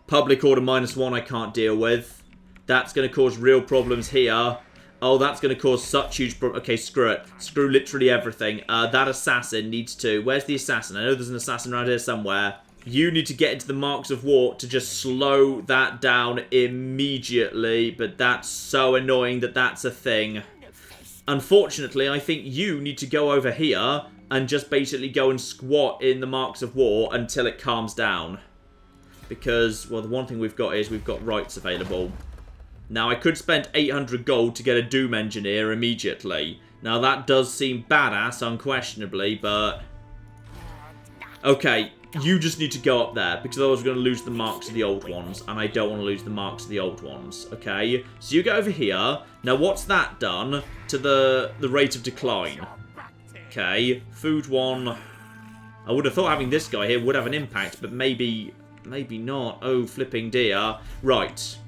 Public order -1 I can't deal with. That's going to cause real problems here. Oh, that's going to cause such huge problems. Okay, screw it. Screw literally everything. That assassin needs to... Where's the assassin? I know there's an assassin around here somewhere. You need to get into the marks of war to just slow that down immediately. But that's so annoying that that's a thing. Unfortunately, I think you need to go over here and just basically go and squat in the marks of war until it calms down. Because, well, the one thing we've got is we've got rights available. Now, I could spend 800 gold to get a Doom Engineer immediately. Now, that does seem badass, unquestionably, but... Okay, you just need to go up there, because otherwise we're going to lose the marks of the old ones, and I don't want to lose the marks of the old ones, okay? So you go over here. Now, what's that done to the rate of decline? Okay, food 1. I would have thought having this guy here would have an impact, but maybe not. Oh, flipping dear. Right.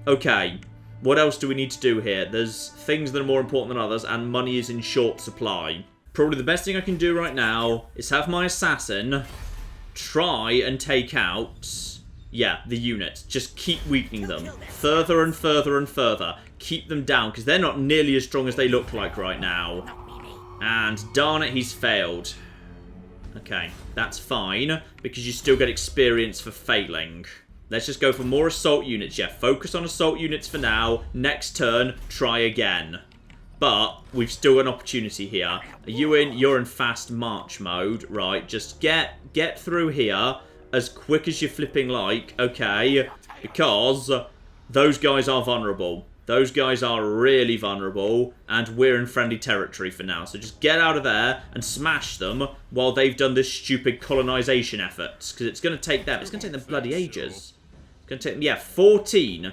Okay, what else do we need to do here? There's things that are more important than others, and money is in short supply. Probably the best thing I can do right now is have my assassin try and take out, yeah, the units. Just keep weakening them. Further and further and further. Keep them down, because they're not nearly as strong as they look like right now. And darn it, he's failed. Okay, that's fine, because you still get experience for failing. Let's just go for more assault units. Yeah, focus on assault units for now. Next turn, try again. But we've still got an opportunity here. Are you in? You're in fast march mode. Right, just get through here as quick as you're flipping like. Okay, because those guys are vulnerable. Those guys are really vulnerable, and we're in friendly territory for now. So just get out of there and smash them while they've done this stupid colonization effort. Because it's going to take them. It's going to take them bloody ages. It's going to take them, yeah, 14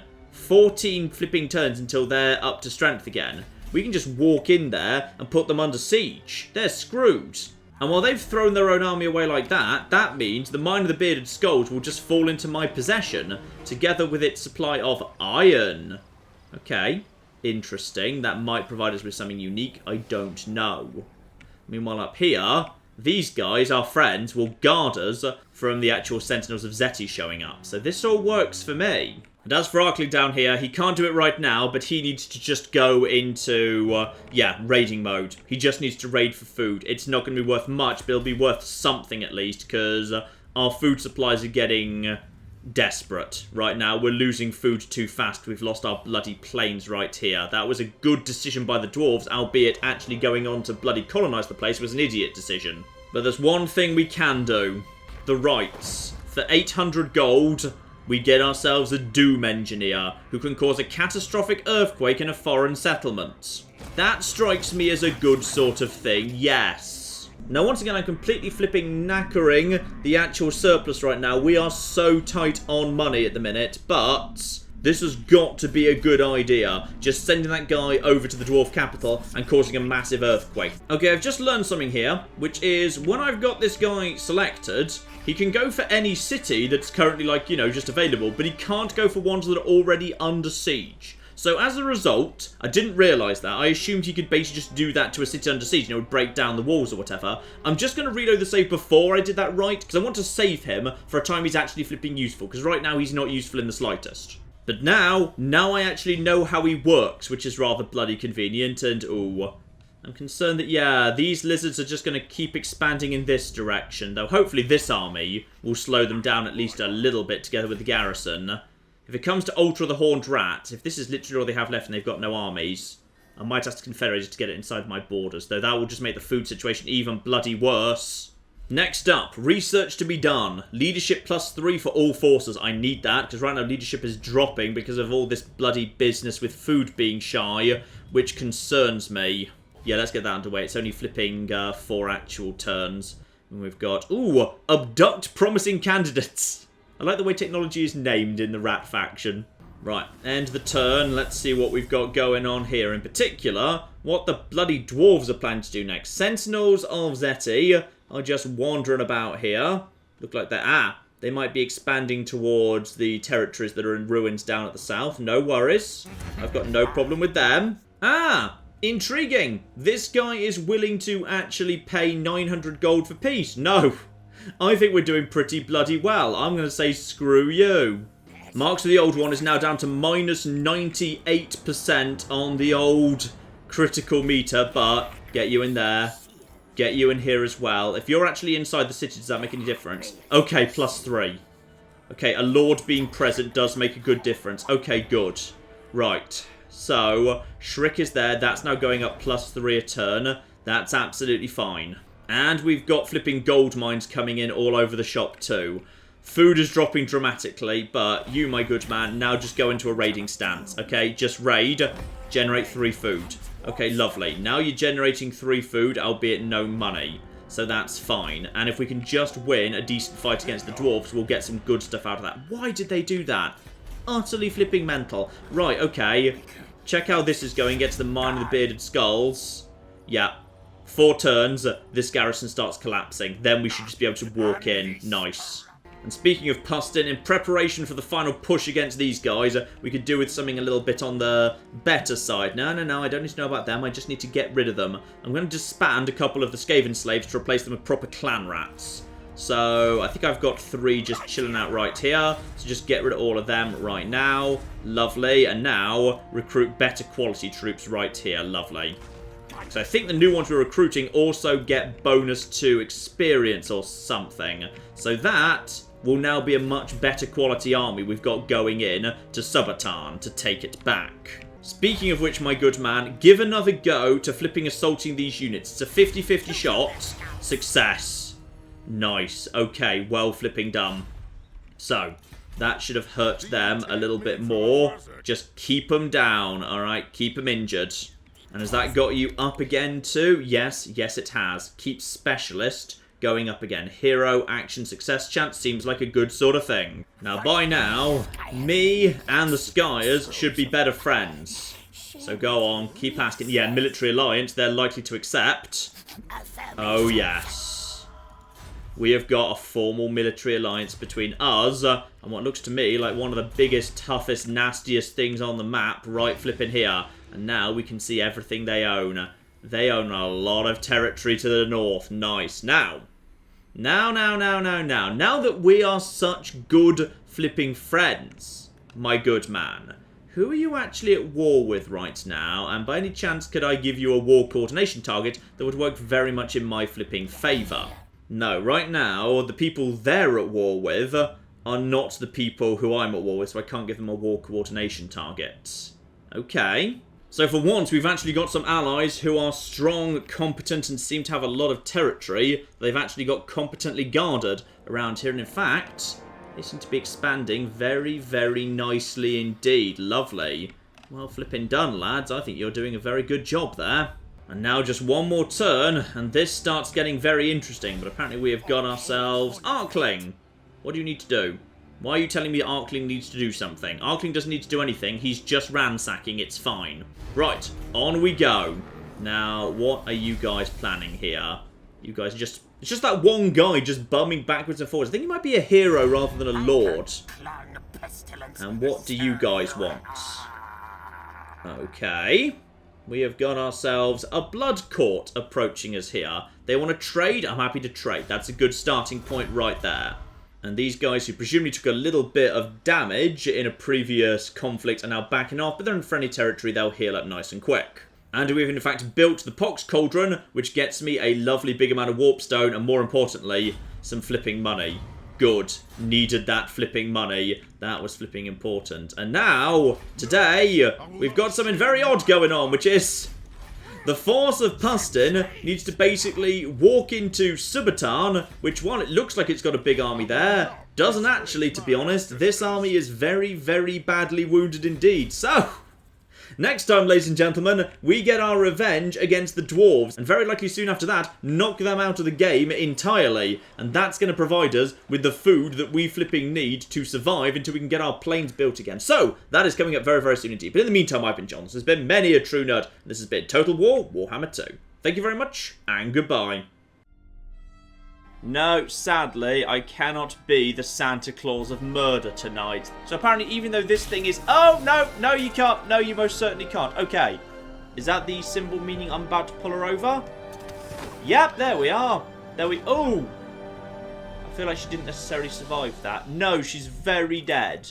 flipping turns until they're up to strength again. We can just walk in there and put them under siege. They're screwed. And while they've thrown their own army away like that, that means the Mine of the Bearded Skulls will just fall into my possession, together with its supply of iron. Okay, interesting. That might provide us with something unique. I don't know. Meanwhile, up here, these guys, our friends, will guard us from the actual Sentinels of Zeti showing up. So this all works for me. And as for Arkley down here, he can't do it right now, but he needs to just go into, yeah, raiding mode. He just needs to raid for food. It's not going to be worth much, but it'll be worth something at least, because our food supplies are getting desperate right now. We're losing food too fast. We've lost our bloody planes right here. That was a good decision by the dwarves, albeit actually going on to bloody colonize the place was an idiot decision. But there's one thing we can do. The rights. For 800 gold, we get ourselves a Doom Engineer who can cause a catastrophic earthquake in a foreign settlement. That strikes me as a good sort of thing, yes. Now, once again, I'm completely flipping knackering the actual surplus right now. We are so tight on money at the minute, but this has got to be a good idea. Just sending that guy over to the dwarf capital and causing a massive earthquake. Okay, I've just learned something here, which is when I've got this guy selected, he can go for any city that's currently, like, you know, just available, but he can't go for ones that are already under siege. So as a result, I didn't realise that. I assumed he could basically just do that to a city under siege and it would break down the walls or whatever. I'm just going to reload the save before I did that right, because I want to save him for a time he's actually flipping useful, because right now he's not useful in the slightest. But now I actually know how he works, which is rather bloody convenient, and ooh, I'm concerned that, yeah, these lizards are just going to keep expanding in this direction, though hopefully this army will slow them down at least a little bit together with the garrison. If it comes to Ultra the Horned Rat, if this is literally all they have left and they've got no armies, I might ask the Confederates to get it inside my borders, though that will just make the food situation even bloody worse. Next up, research to be done. Leadership +3 for all forces. I need that, because right now leadership is dropping because of all this bloody business with food being shy, which concerns me. Yeah, let's get that underway. It's only flipping 4 actual turns. And we've got, ooh, abduct promising candidates. I like the way technology is named in the rat faction. Right, end the turn. Let's see what we've got going on here. In particular, what the bloody dwarves are planning to do next. Sentinels of Zeti are just wandering about here. Look like they might be expanding towards the territories that are in ruins down at the south. No worries. I've got no problem with them. Intriguing. This guy is willing to actually pay 900 gold for peace. No. I think we're doing pretty bloody well. I'm going to say screw you. Marks of the Old One is now down to minus 98% on the old critical meter, but get you in there. Get you in here as well. If you're actually inside the city, does that make any difference? Okay, +3. Okay, a lord being present does make a good difference. Okay, good. Right. So, Shriek is there. That's now going up +3 a turn. That's absolutely fine. And we've got flipping gold mines coming in all over the shop too. Food is dropping dramatically, but you, my good man, now just go into a raiding stance, okay? Just raid, generate 3 food. Okay, lovely. Now you're generating 3 food, albeit no money. So that's fine. And if we can just win a decent fight against the dwarves, we'll get some good stuff out of that. Why did they do that? Utterly flipping mental. Right, okay. Check how this is going. Get to the Mine of the Bearded Skulls. Yeah. 4 turns, this garrison starts collapsing. Then we should just be able to walk in. Nice. And speaking of Pustin, in preparation for the final push against these guys, we could do with something a little bit on the better side. No, I don't need to know about them. I just need to get rid of them. I'm going to disband a couple of the Skaven slaves to replace them with proper clan rats. So, I think I've got 3 just chilling out right here. So just get rid of all of them right now. Lovely. And now, recruit better quality troops right here. Lovely. So I think the new ones we're recruiting also get bonus to experience or something. So that will now be a much better quality army we've got going in to Subatan to take it back. Speaking of which, my good man, give another go to flipping assaulting these units. It's a 50-50 shot. Success. Nice. Okay, well flipping done. So, that should have hurt them a little bit more. Just keep them down, alright? Keep them injured. And has that got you up again too? Yes, it has. Keep Specialist going up again. Hero, action, success chance seems like a good sort of thing. Now, by now, me and the Skyers should be better friends. So go on, keep asking. Yeah, military alliance, they're likely to accept. Oh, yes. We have got a formal military alliance between us and what looks to me like one of the biggest, toughest, nastiest things on the map right flipping here. And now we can see everything they own. They own a lot of territory to the north. Nice. Now that we are such good flipping friends, my good man, who are you actually at war with right now? And by any chance, could I give you a war coordination target that would work very much in my flipping favour? No, right now, the people they're at war with are not the people who I'm at war with, so I can't give them a war coordination target. Okay. So for once, we've actually got some allies who are strong, competent, and seem to have a lot of territory they've actually got competently guarded around here. And in fact, they seem to be expanding very, very nicely indeed. Lovely. Well flipping done, lads. I think you're doing a very good job there. And now just one more turn, and this starts getting very interesting. But apparently we have got ourselves Arkling. What do you need to do? Why are you telling me Arkling needs to do something? Arkling doesn't need to do anything. He's just ransacking. It's fine. Right, on we go. Now, what are you guys planning here? You guys just... It's just that one guy just bumming backwards and forwards. I think he might be a hero rather than a lord. And what do you guys want? Okay. We have got ourselves a blood court approaching us here. They want to trade? I'm happy to trade. That's a good starting point right there. And these guys who presumably took a little bit of damage in a previous conflict are now backing off, but they're in friendly territory, they'll heal up nice and quick. And we've in fact built the Pox Cauldron, which gets me a lovely big amount of warpstone, and more importantly, some flipping money. Good. Needed that flipping money. That was flipping important. And now, today, we've got something very odd going on, which is the force of Pustin needs to basically walk into Subatan, which, while it looks like it's got a big army there, doesn't actually, to be honest. This army is very, very badly wounded indeed. So, next time, ladies and gentlemen, we get our revenge against the dwarves, and very likely soon after that, knock them out of the game entirely. And that's going to provide us with the food that we flipping need to survive until we can get our planes built again. So, that is coming up very, very soon indeed. But in the meantime, I've been John. This has been Many a True Nerd. This has been Total War Warhammer 2. Thank you very much, and goodbye. No, sadly, I cannot be the Santa Claus of murder tonight. So apparently, even though this thing is... Oh, no, no, you can't. No, you most certainly can't. Okay. Is that the symbol meaning I'm about to pull her over? Yep, there we are. There we... Oh! I feel like she didn't necessarily survive that. No, she's very dead.